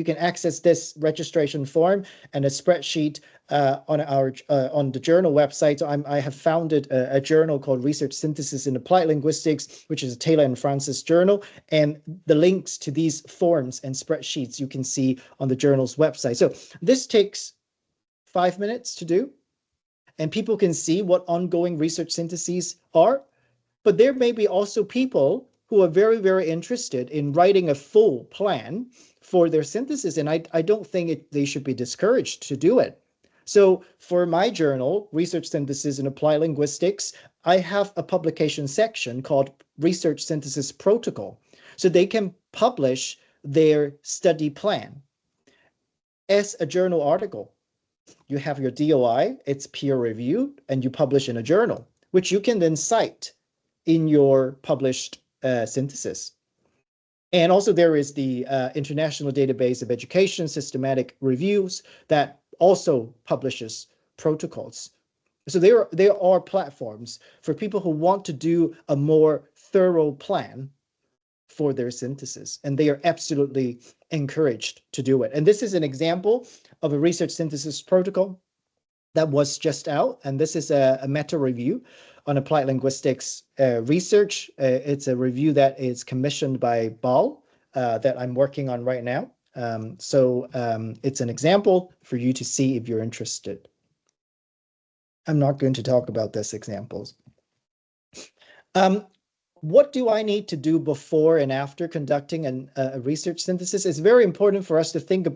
S1: can access this registration form and a spreadsheet on the journal website. So I have founded a journal called Research Synthesis in Applied Linguistics, which is a Taylor and Francis journal, and the links to these forms and spreadsheets you can see on the journal's website. So this takes 5 minutes to do, and people can see what ongoing research syntheses are. But there may be also people who are very, very interested in writing a full plan for their synthesis, and I don't think they should be discouraged to do it. So for my journal, Research Synthesis in Applied Linguistics, I have a publication section called Research Synthesis Protocol. So they can publish their study plan as a journal article. You have your DOI, it's peer reviewed, and you publish in a journal, which you can then cite in your published synthesis. And also there is the International Database of Education Systematic Reviews that also publishes protocols. So there are platforms for people who want to do a more thorough plan for their synthesis, and they are absolutely encouraged to do it. And this is an example of a research synthesis protocol that was just out, and this is a meta review on applied linguistics research. It's a review that is commissioned by Ball that I'm working on right now. It's an example for you to see if you're interested. I'm not going to talk about these examples. What do I need to do before and after conducting a research synthesis? It's very important for us to think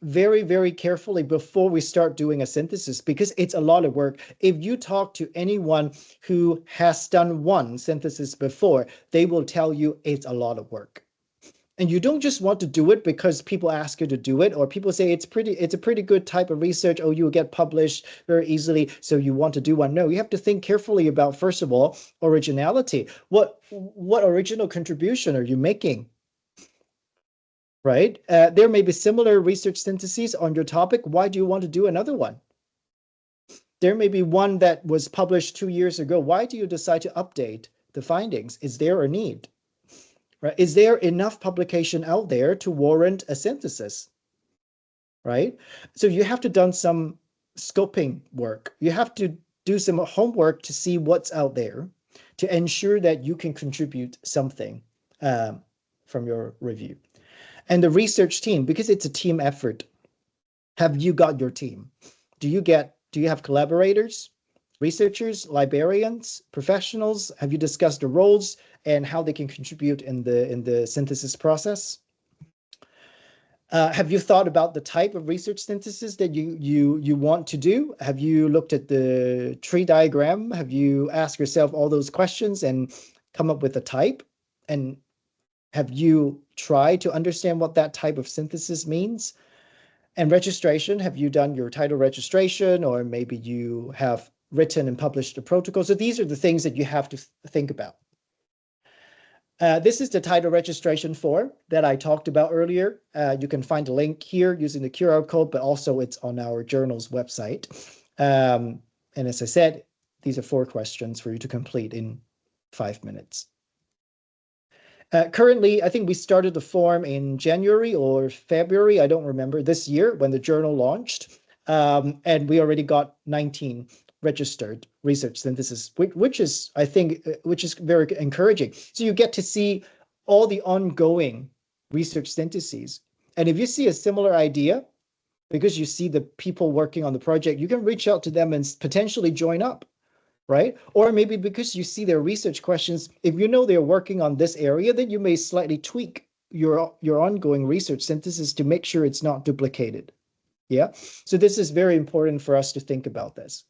S1: very, very carefully before we start doing a synthesis, because it's a lot of work. If you talk to anyone who has done one synthesis before, they will tell you it's a lot of work. And you don't just want to do it because people ask you to do it, or people say it's a pretty good type of research. Oh, you'll get published very easily, so you want to do one. No, you have to think carefully about, first of all, originality. What original contribution are you making? Right? There may be similar research syntheses on your topic. Why do you want to do another one? There may be one that was published 2 years ago. Why do you decide to update the findings? Is there a need? Right? Is there enough publication out there to warrant a synthesis? Right? So you have to done some scoping work. You have to do some homework to see what's out there to ensure that you can contribute something from your review. And the research team, because it's a team effort, have you got your team? Do you have collaborators, researchers, librarians, professionals? Have you discussed the roles and how they can contribute in the synthesis process? Have you thought about the type of research synthesis that you want to do? Have you looked at the tree diagram? Have you asked yourself all those questions and come up with a type? And have you tried to understand what that type of synthesis means? And registration, have you done your title registration, or maybe you have written and published a protocol? So these are the things that you have to think about. This is the title registration form that I talked about earlier. You can find a link here using the QR code, but also it's on our journal's website. And as I said, these are 4 questions for you to complete in 5 minutes. Currently, I think we started the form in January or February, I don't remember, this year when the journal launched. And we already got 19 registered research synthesis, which is, I think, very encouraging. So you get to see all the ongoing research syntheses. And if you see a similar idea, because you see the people working on the project, you can reach out to them and potentially join up, right? Or maybe because you see their research questions, if you know they're working on this area, then you may slightly tweak your ongoing research synthesis to make sure it's not duplicated. Yeah. So this is very important for us to think about this.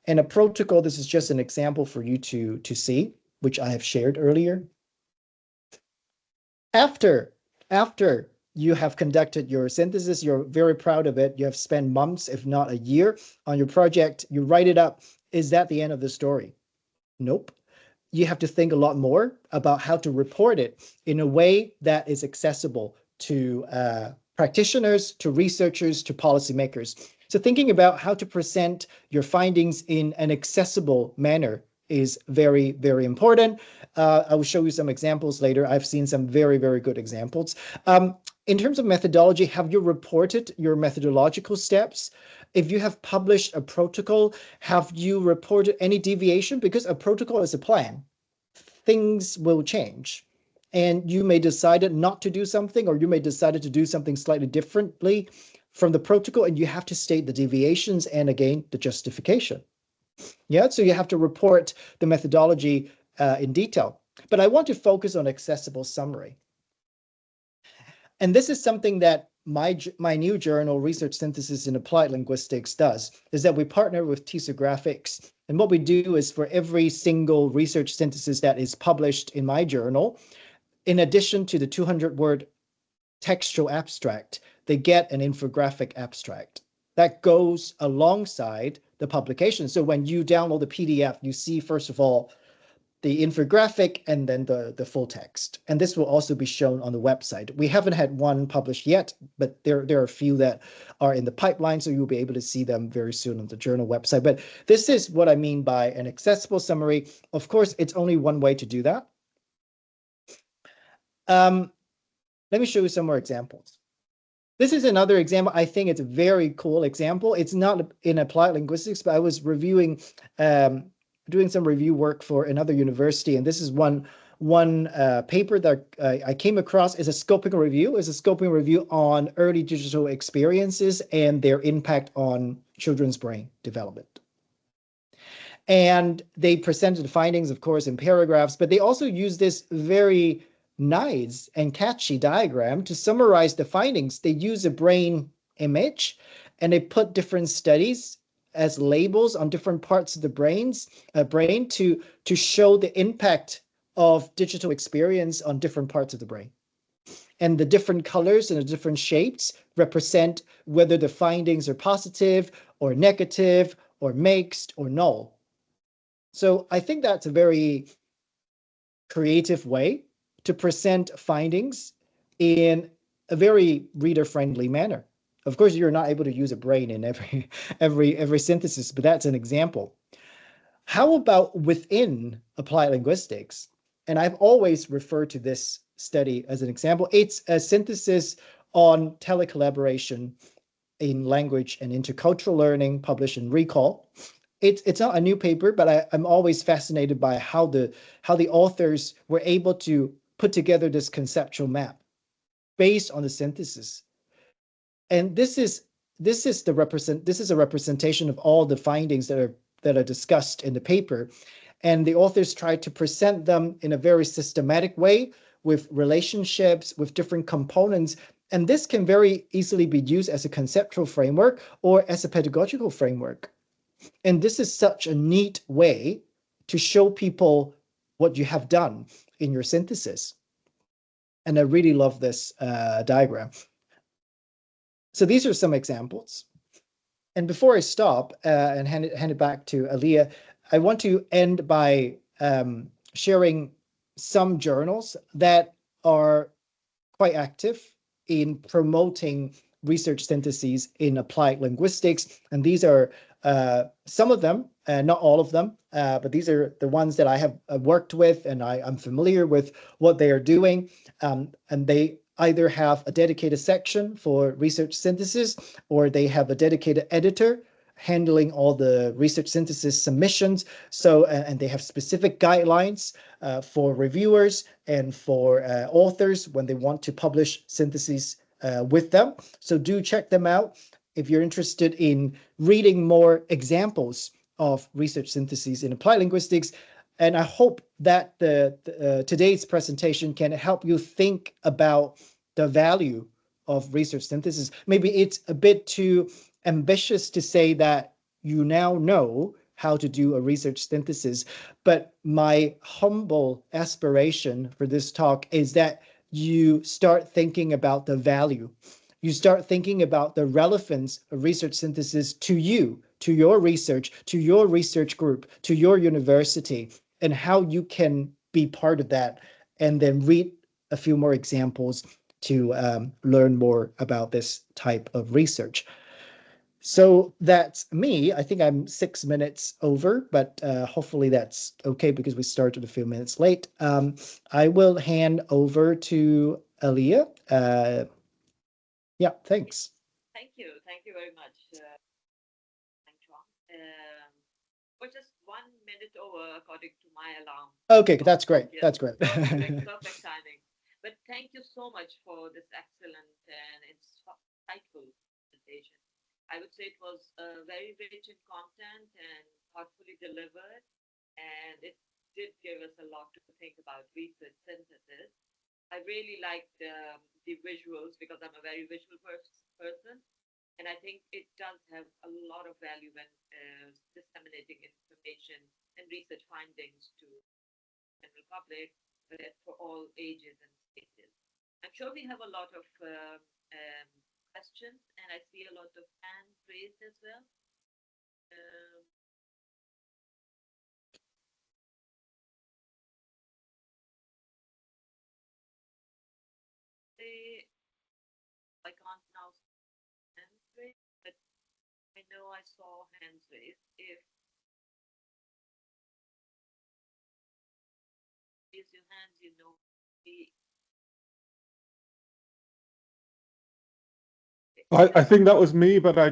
S1: And a protocol, this is just an example for you to see, which I have shared earlier. After you have conducted your synthesis, you're very proud of it, you have spent months, if not a year, on your project, you write it up. Is that the end of the story? Nope. You have to think a lot more about how to report it in a way that is accessible to practitioners, to researchers, to policymakers. So thinking about how to present your findings in an accessible manner is very, very important. I will show you some examples later. I've seen some very, very good examples. In terms of methodology, have you reported your methodological steps? If you have published a protocol, have you reported any deviation? Because a protocol is a plan. Things will change. And you may decide not to do something, or you may decide to do something slightly differently from the protocol, and you have to state the deviations and, again, the justification. Yeah, so you have to report the methodology in detail. But I want to focus on accessible summary. And this is something that my new journal, Research Synthesis in Applied Linguistics, does, is that we partner with TISA Graphics. And what we do is for every single research synthesis that is published in my journal, in addition to the 200-word textual abstract, they get an infographic abstract that goes alongside the publication. So when you download the PDF, you see, first of all, the infographic and then the full text. And this will also be shown on the website. We haven't had one published yet, but there are a few that are in the pipeline, so you'll be able to see them very soon on the journal website. But this is what I mean by an accessible summary. Of course, it's only one way to do that. Let me show you some more examples. This is another example. I think it's a very cool example. It's not in applied linguistics, but I was reviewing, doing some review work for another university, and this is one one paper that I came across is a scoping review. Is a scoping review on early digital experiences and their impact on children's brain development. And they presented the findings, of course, in paragraphs, but they also used this very nice and catchy diagram to summarize the findings. They use a brain image and they put different studies as labels on different parts of the brain to show the impact of digital experience on different parts of the brain. And the different colors and the different shapes represent whether the findings are positive or negative or mixed or null. So I think that's a very creative way to present findings in a very reader-friendly manner. Of course, you're not able to use a brain in every synthesis, but that's an example. How about within applied linguistics? And I've always referred to this study as an example. It's a synthesis on telecollaboration in language and intercultural learning, published in Recall. It's not a new paper, but I'm always fascinated by how the authors were able to put together this conceptual map based on the synthesis. And this is a representation of all the findings that are discussed in the paper. And the authors tried to present them in a very systematic way with relationships, with different components. And this can very easily be used as a conceptual framework or as a pedagogical framework. And this is such a neat way to show people what you have done in your synthesis. And I really love this diagram. So these are some examples. And before I stop and hand it back to Aliyah, I want to end by sharing some journals that are quite active in promoting research syntheses in applied linguistics. And these are some of them, not all of them, but these are the ones that I have worked with, and I'm familiar with what they are doing. And they either have a dedicated section for research synthesis, or they have a dedicated editor handling all the research synthesis submissions. So, and they have specific guidelines for reviewers and for authors when they want to publish syntheses with them. So do check them out if you're interested in reading more examples of research syntheses in applied linguistics. And I hope that today's presentation can help you think about the value of research synthesis. Maybe it's a bit too ambitious to say that you now know how to do a research synthesis, but my humble aspiration for this talk is that you start thinking about the value. You start thinking about the relevance of research synthesis to you, to your research, to your research group, to your university, and how you can be part of that, and then read a few more examples to learn more about this type of research. So that's me. I think I'm 6 minutes over, but hopefully that's okay because we started a few minutes late. I will hand over to Aliyah. Yeah, thanks.
S2: Thank you very much. We're just 1 minute over according to my alarm.
S1: Okay, that's great. That's great.
S2: Perfect timing. But thank you so much for this excellent and insightful presentation. I would say it was very rich in content and thoughtfully delivered, and it did give us a lot to think about research synthesis. I really liked the visuals because I'm a very visual person, and I think it does have a lot of value when disseminating information and research findings to the general public, but for all ages and stages. I'm sure we have a lot of questions, and I see a lot of hands raised as well. I can't now see hands raised, but I know I saw hands raised. If you raise your hands, you know the
S3: I think that was me, but I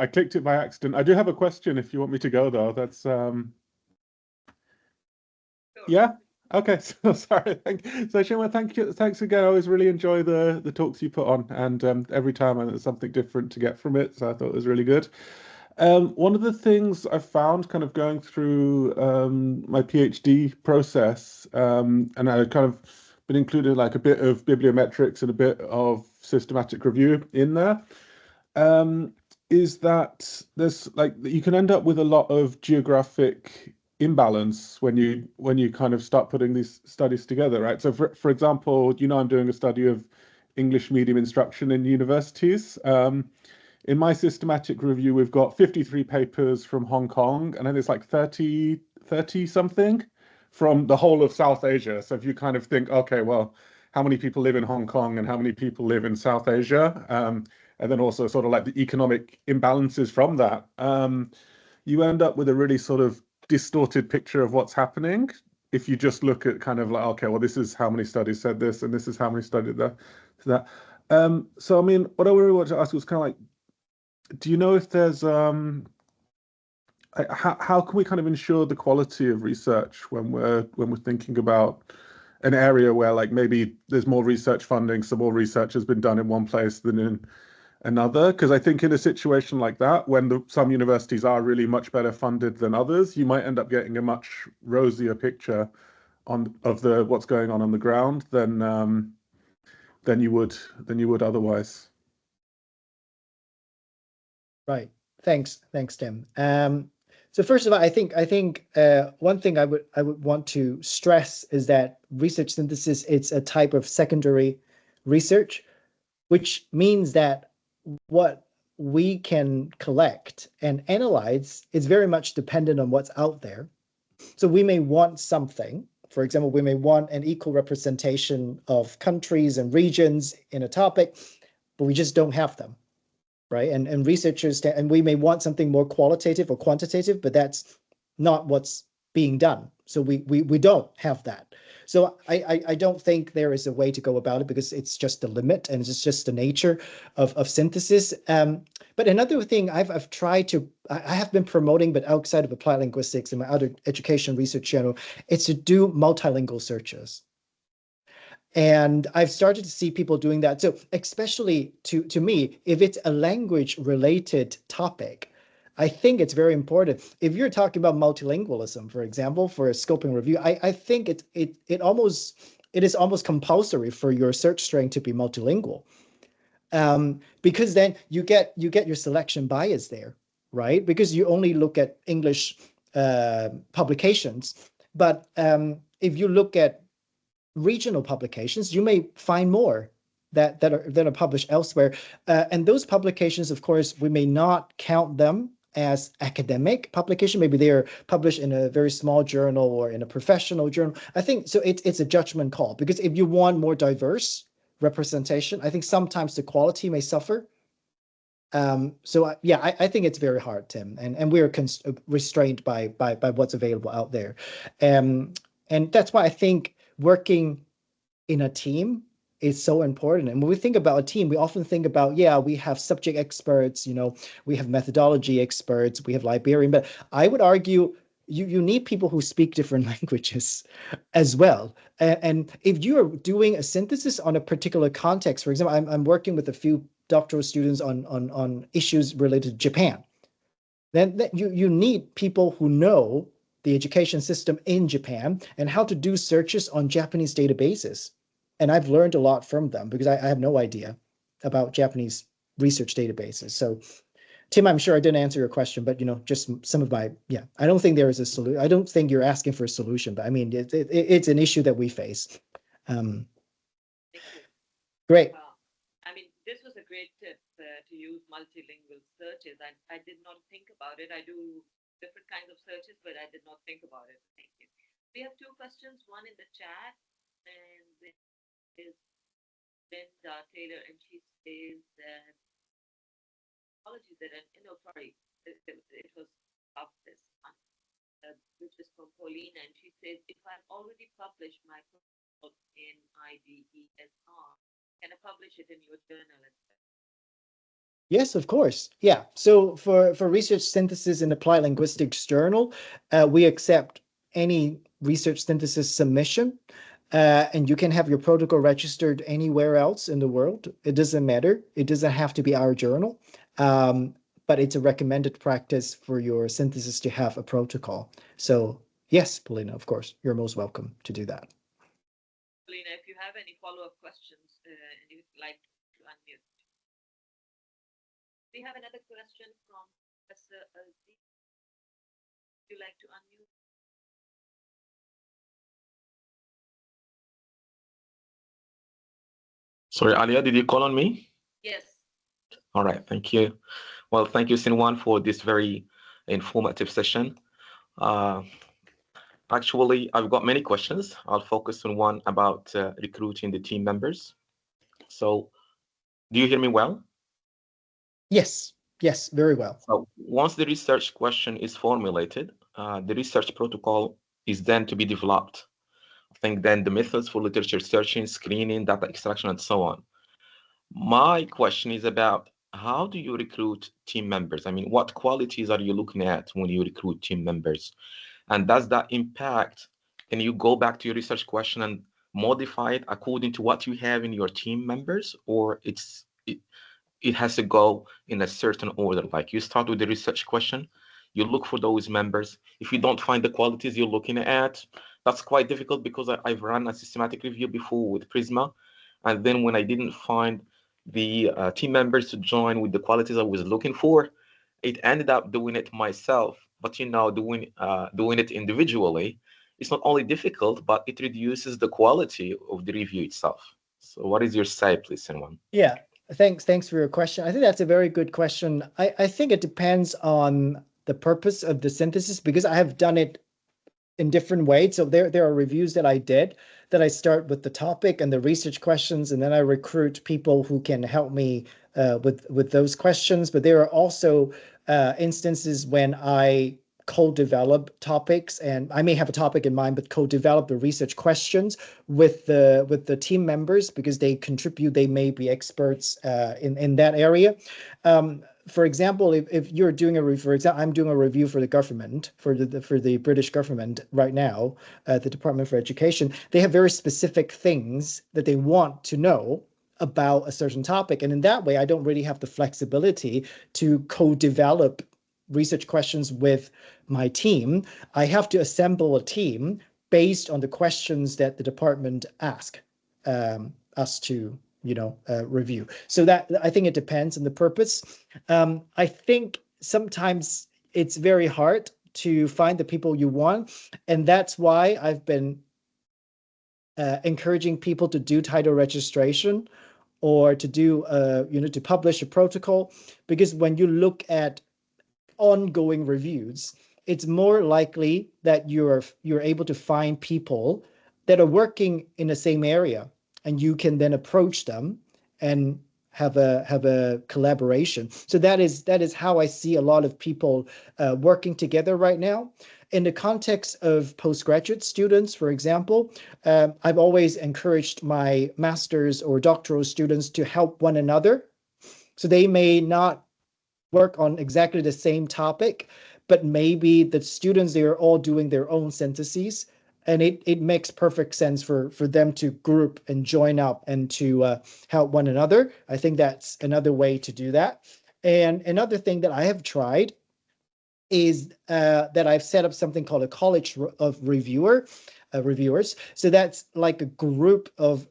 S3: clicked it by accident. I do have a question if you want me to go though. That's
S2: Sure.
S3: yeah. Okay, so sorry. So Shima, thank you. Thanks again. I always really enjoy the talks you put on, and every time there's something different to get from it. So I thought it was really good. One of the things I found kind of going through my PhD process, and I kind of been included like a bit of bibliometrics and a bit of systematic review in there, um, is that there's like you can end up with a lot of geographic imbalance when you kind of start putting these studies together, right? So for example, I'm doing a study of English medium instruction in universities. In my systematic review, we've got 53 papers from Hong Kong, and then it's like 30 something from the whole of South Asia. So if you kind of think, okay, well, how many people live in Hong Kong and how many people live in South Asia? And then also sort of like the economic imbalances from that, you end up with a really sort of distorted picture of what's happening if you just look at kind of like, okay, well, this is how many studies said this, and this is how many studied that. So I mean, what I really want to ask was kind of like, do you know if there's how can we kind of ensure the quality of research when we're thinking about an area where like maybe there's more research funding, so more research has been done in one place than in another? Because I think in a situation like that, when some universities are really much better funded than others, you might end up getting a much rosier picture of the what's going on the ground than you would otherwise.
S1: Right. Thanks, Tim. So first of all, I think one thing I would want to stress is that research synthesis, it's a type of secondary research, which means that what we can collect and analyze is very much dependent on what's out there. So we may want something. For example, we may want an equal representation of countries and regions in a topic, but we just don't have them, right? And researchers, and we may want something more qualitative or quantitative, but that's not what's being done. So we don't have that. So I don't think there is a way to go about it because it's just the limit and it's just the nature of synthesis. But another thing I've tried to, I have been promoting, but outside of applied linguistics and my other education research channel, it's to do multilingual searches. And I've started to see people doing that. So especially to me, if it's a language related topic, I think it's very important. If you're talking about multilingualism, for example, for a scoping review, I think it is almost compulsory for your search string to be multilingual. Because then you get your selection bias there, right? Because you only look at English publications. But if you look at regional publications, you may find more that are published elsewhere. And those publications, of course, we may not count them as academic publication. Maybe they are published in a very small journal or in a professional journal. I think so it's a judgment call, because if you want more diverse representation, I think sometimes the quality may suffer. So yeah, I think it's very hard, Tim, and we're restrained by what's available out there. And that's why I think working in a team is so important. And when we think about a team, we often think about, yeah, we have subject experts, we have methodology experts, we have librarian, but I would argue you need people who speak different languages as well. And if you are doing a synthesis on a particular context, for example, I'm working with a few doctoral students on issues related to Japan, then you need people who know the education system in Japan and how to do searches on Japanese databases. And I've learned a lot from them because I have no idea about Japanese research databases. So Tim, I'm sure I didn't answer your question, but just some of my, yeah, I don't think there is a solution. I don't think you're asking for a solution, but I mean, it's an issue that we face.
S2: Thank you.
S1: Great.
S2: I mean, this was a great tip to use multilingual searches. I did not think about it. I do different kinds of searches, but I did not think about it. Thank you. We have two questions, one in the chat, and this is Linda Taylor, and she says that, apologies that, no, sorry, it was up this one, which is from Pauline, and she says, if I've already published my book in IDESR, can I publish it in your journal instead?
S1: Yes, of course. Yeah. So for research synthesis in Applied Linguistics Journal, we accept any research synthesis submission. And you can have your protocol registered anywhere else in the world. It doesn't matter. It doesn't have to be our journal. But it's a recommended practice for your synthesis to have a protocol. So yes, Polina, of course, you're most welcome to do that.
S2: Polina, if you have any follow-up questions and you'd like to unmute. We have another question from Professor Azzi. Would you like to unmute?
S4: Sorry, Alia, did you call on me?
S2: Yes.
S4: All right, thank you. Well, thank you, Sinwan, for this very informative session. Actually, I've got many questions. I'll focus on one about recruiting the team members. So, do you hear me well?
S1: Yes, yes, very well.
S4: So, once the research question is formulated, the research protocol is then to be developed. I think then the methods for literature searching, screening, data extraction, and so on. My question is about how do you recruit team members? I mean, what qualities are you looking at when you recruit team members? And does that impact, can you go back to your research question and modify it according to what you have in your team members, or it has to go in a certain order? Like you start with the research question, you look for those members. If you don't find the qualities you're looking at, that's quite difficult because I've run a systematic review before with Prisma. And then when I didn't find the team members to join with the qualities I was looking for, it ended up doing it myself. But doing it individually, it's not only difficult, but it reduces the quality of the review itself. So what is your say, please, Sinwan?
S1: Yeah, thanks for your question. I think that's a very good question. I think it depends on the purpose of the synthesis, because I have done it in different ways. So there are reviews that I did that I start with the topic and the research questions, and then I recruit people who can help me with those questions. But there are also instances when I co-develop topics, and I may have a topic in mind, but co-develop the research questions with the team members, because they contribute. They may be experts in that area. For example, if you're doing I'm doing a review for the government, for the British government right now, the Department for Education. They have very specific things that they want to know about a certain topic, and in that way, I don't really have the flexibility to co-develop research questions with my team. I have to assemble a team based on the questions that the department ask us to review. So that, I think it depends on the purpose. I think sometimes it's very hard to find the people you want, and that's why I've been encouraging people to do title registration or to do to publish a protocol, because when you look at ongoing reviews, it's more likely that you're able to find people that are working in the same area, and you can then approach them and have a collaboration. So that is how I see a lot of people working together right now. In the context of postgraduate students, for example, I've always encouraged my master's or doctoral students to help one another. So they may not work on exactly the same topic, but maybe the students, they are all doing their own syntheses, and it makes perfect sense for them to group and join up and to help one another. I think that's another way to do that. And another thing that I have tried is that I've set up something called a college of reviewers. So that's like a group of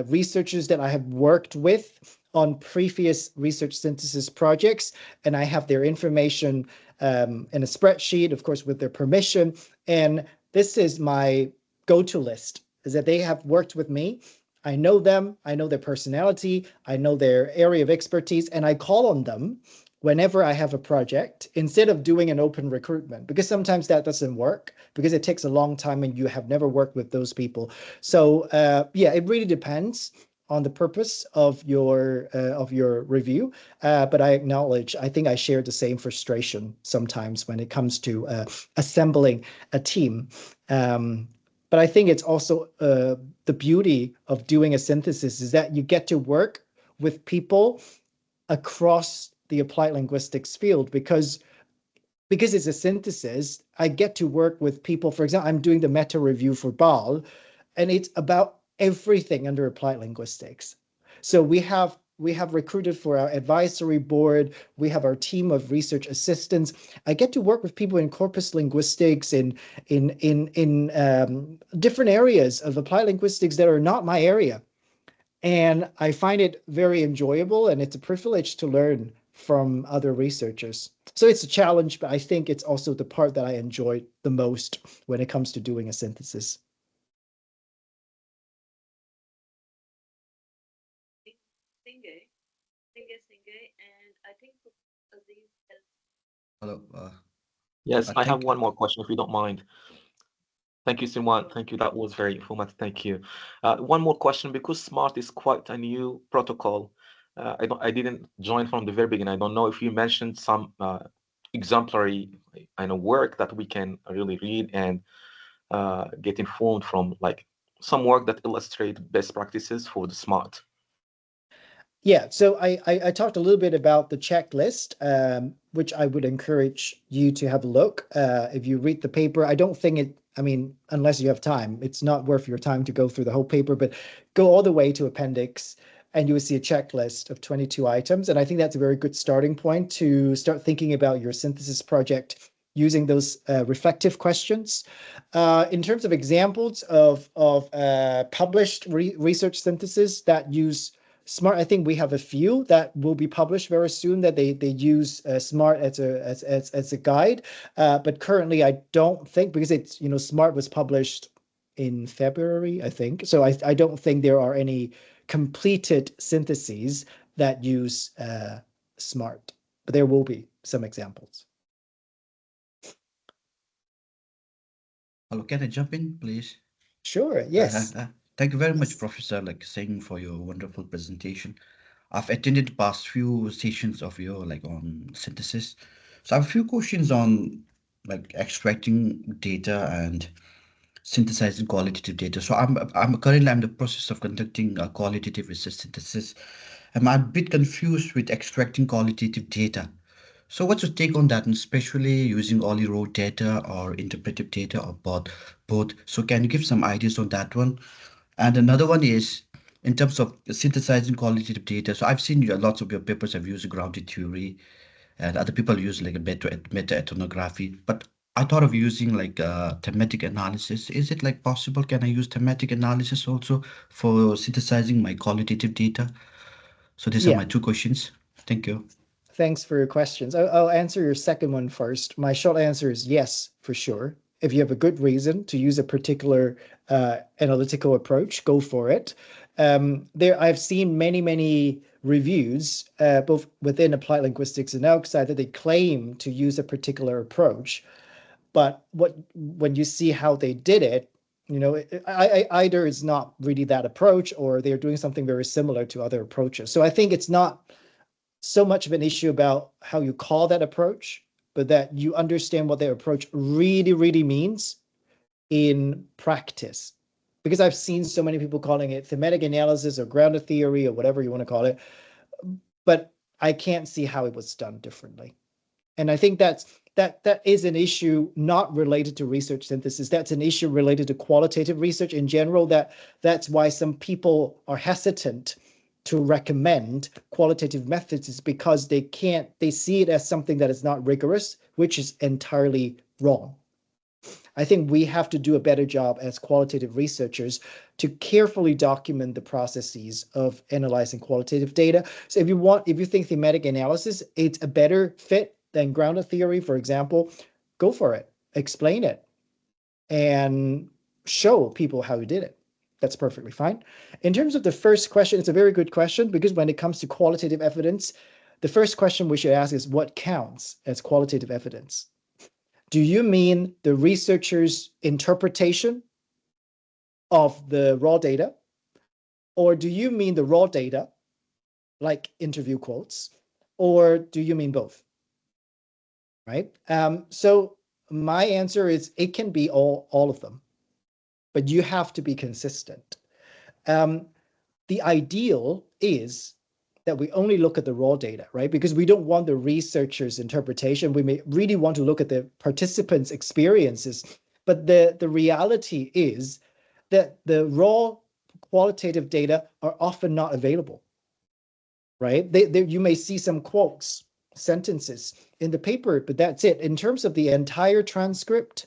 S1: researchers that I have worked with on previous research synthesis projects, and I have their information in a spreadsheet, of course, with their permission. And this is my go-to list, is that they have worked with me. I know them, I know their personality, I know their area of expertise, and I call on them whenever I have a project, instead of doing an open recruitment, because sometimes that doesn't work, because it takes a long time and you have never worked with those people. So yeah, it really depends on the purpose of your review. But I acknowledge, I think I share the same frustration sometimes when it comes to assembling a team. But I think it's also the beauty of doing a synthesis is that you get to work with people across the applied linguistics field, because because it's a synthesis, I get to work with people. For example, I'm doing the meta review for BAL, and it's about everything under applied linguistics. So we have recruited for our advisory board. We have our team of research assistants. I get to work with people in corpus linguistics, in different areas of applied linguistics that are not my area. And I find it very enjoyable, and it's a privilege to learn from other researchers. So it's a challenge, but I think it's also the part that I enjoy the most when it comes to doing a synthesis.
S2: Singe, and I think Aziz has.
S5: Hello.
S4: Yes, I have
S5: Thank
S4: one more question, if you don't mind. Thank you, Simwan.
S2: Sure.
S4: Thank you. That was very informative. Thank you. One more question, because SMART is quite a new protocol. I didn't join from the very beginning. I don't know if you mentioned some exemplary work that we can really read and get informed from, like some work that illustrate best practices for the SMART.
S1: Yeah, so I talked a little bit about the checklist, which I would encourage you to have a look. If you read the paper, I don't think it, I mean, unless you have time, it's not worth your time to go through the whole paper, but go all the way to appendix and you will see a checklist of 22 items. And I think that's a very good starting point to start thinking about your synthesis project using those reflective questions. In terms of examples of published research synthesis that use SMART, I think we have a few that will be published very soon that they use SMART as a guide. But currently, I don't think, because it's, SMART was published in February, I think. So I don't think there are any completed syntheses that use SMART, but there will be some examples.
S5: Hello, can I jump in, please?
S1: Sure, yes.
S5: Thank you very much,
S1: Yes.
S5: Professor Singh, for your wonderful presentation. I've attended the past few sessions of your on synthesis. So I have a few questions on extracting data and synthesizing qualitative data. So I'm currently in the process of conducting a qualitative research synthesis. I'm a bit confused with extracting qualitative data. So what's your take on that, and especially using only raw data or interpretive data or both? Both. So can you give some ideas on that one? And another one is in terms of synthesizing qualitative data. So I've seen lots of your papers have used grounded theory, and other people use like a meta ethnography. But I thought of using thematic analysis. Is it possible? Can I use thematic analysis also for synthesizing my qualitative data? So these are
S1: Yeah.
S5: my two questions. Thank you.
S1: Thanks for your questions. I'll answer your second one first. My short answer is yes, for sure. If you have a good reason to use a particular analytical approach, go for it. I've seen many reviews, both within applied linguistics and outside, that they claim to use a particular approach. But when you see how they did it, either it's not really that approach, or they're doing something very similar to other approaches. So I think it's not so much of an issue about how you call that approach, but that you understand what their approach really means in practice. Because I've seen so many people calling it thematic analysis or grounded theory or whatever you want to call it, but I can't see how it was done differently. And I think that is an issue not related to research synthesis. That's an issue related to qualitative research in general. That's why some people are hesitant to recommend qualitative methods, is because they see it as something that is not rigorous, which is entirely wrong. I think we have to do a better job as qualitative researchers to carefully document the processes of analyzing qualitative data. So if you think thematic analysis, it's a better fit than grounded theory, for example, go for it, explain it, and show people how you did it. That's perfectly fine. In terms of the first question, it's a very good question, because when it comes to qualitative evidence, the first question we should ask is, what counts as qualitative evidence? Do you mean the researcher's interpretation of the raw data? Or do you mean the raw data, like interview quotes? Or do you mean both? Right? So my answer is it can be all of them, but you have to be consistent. The ideal is that we only look at the raw data, right? Because we don't want the researcher's interpretation. We may really want to look at the participants' experiences. But the reality is that the raw qualitative data are often not available, right? You may see some quotes, sentences in the paper, but that's it. In terms of the entire transcript,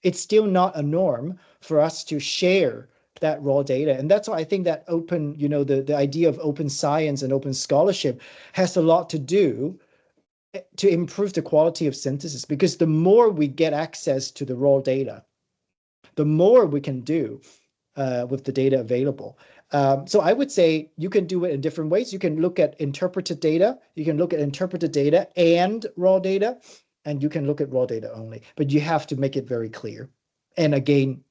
S1: it's still not a norm for us to share that raw data. And that's why I think that open, the idea of open science and open scholarship has a lot to do to improve the quality of synthesis, because the more we get access to the raw data, the more we can do with the data available. So I would say you can do it in different ways. You can look at interpreted data. You can look at interpreted data and raw data, and you can look at raw data only. But you have to make it very clear. And again,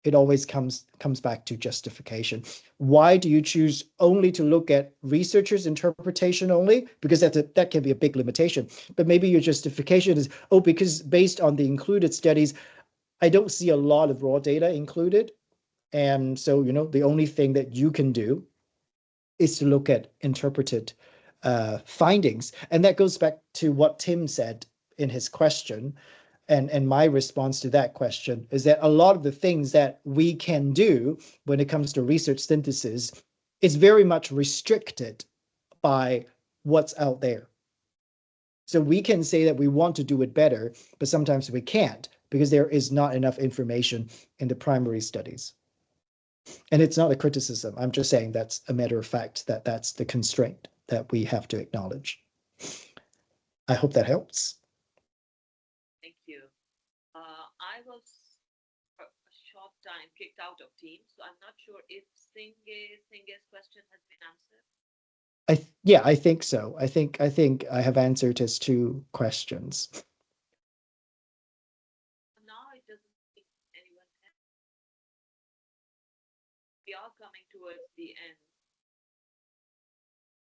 S1: it always comes back to justification. Why do you choose only to look at researchers' interpretation only? Because that can be a big limitation. But maybe your justification is, because based on the included studies, I don't see a lot of raw data included. And so, the only thing that you can do is to look at interpreted findings. And that goes back to what Tim said in his question. And my response to that question is that a lot of the things that we can do when it comes to research synthesis is very much restricted by what's out there. So we can say that we want to do it better, but sometimes we can't because there is not enough information in the primary studies. And it's not a criticism. I'm just saying that's a matter of fact, that's the constraint that we have to acknowledge. I hope that helps.
S2: Thank you. I was for a short time kicked out of Teams, so I'm not sure if Singe's question has been answered.
S1: I think so. I think I have answered his 2 questions.
S2: Now it doesn't seem anyone has. We are coming towards the end.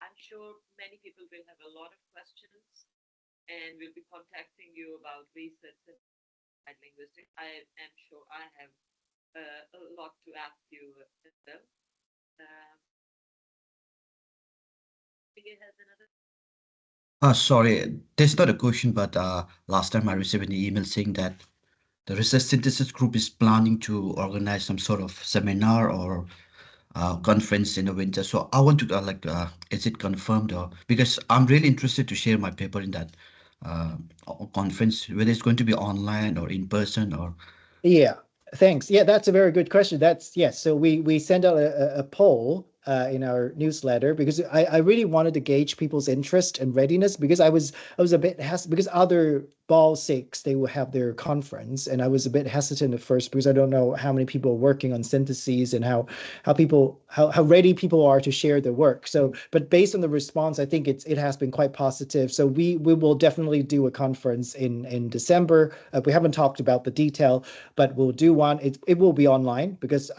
S2: I'm sure many people will have a lot of questions and will be contacting you about research and applied linguistics. I am sure I have a lot to ask you as well. Singe has another.
S5: Sorry, there's not a question, but last time I received an email saying that the research synthesis group is planning to organize some sort of seminar or conference in the winter. So I want to is it confirmed, or because I'm really interested to share my paper in that conference, whether it's going to be online or in person or.
S1: Yeah, thanks. Yeah, that's a very good question. Yes. So we send out a poll in our newsletter because I really wanted to gauge people's interest and readiness, because I was a bit because other ball six, they will have their conference, and I was a bit hesitant at first because I don't know how many people are working on syntheses and how ready people are to share their work. So, but based on the response, I think it has been quite positive. So we will definitely do a conference in December. We haven't talked about the detail, but we'll do one. It will be online because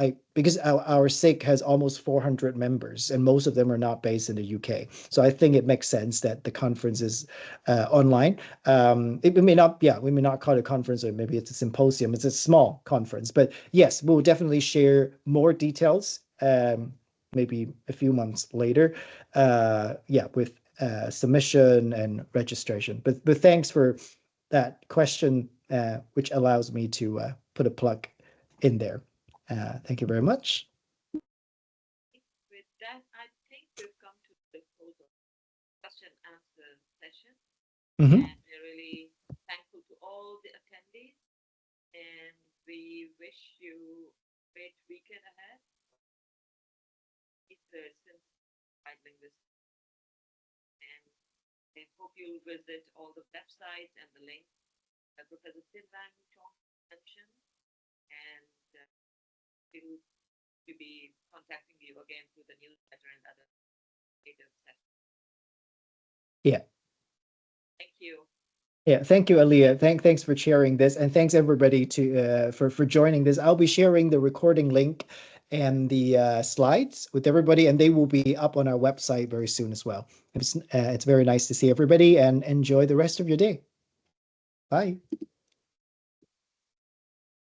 S1: our SIG has almost 400 members, and most of them are not based in the UK. So I think it makes sense that the conference is online. We may not call it a conference, or maybe it's a symposium. It's a small conference, but yes, we'll definitely share more details maybe a few months later. With submission and registration. But thanks for that question, which allows me to put a plug in there. Thank you very much.
S2: With that, I think we've come to the close of question and answer session.
S1: Mm-hmm.
S2: And we're really thankful to all the attendees, and we wish you a great weekend ahead. Research in applied linguistics, and I hope you'll visit all the websites and the links that Professor Silvan mentioned, and we'll be contacting you again through the newsletter and other later sessions.
S1: Yeah.
S2: Thank you.
S1: Yeah, thank you, Aliyah. Thanks for sharing this, and thanks everybody for joining this. I'll be sharing the recording link and the slides with everybody, and they will be up on our website very soon as well. It's very nice to see everybody, and enjoy the rest of your day. Bye.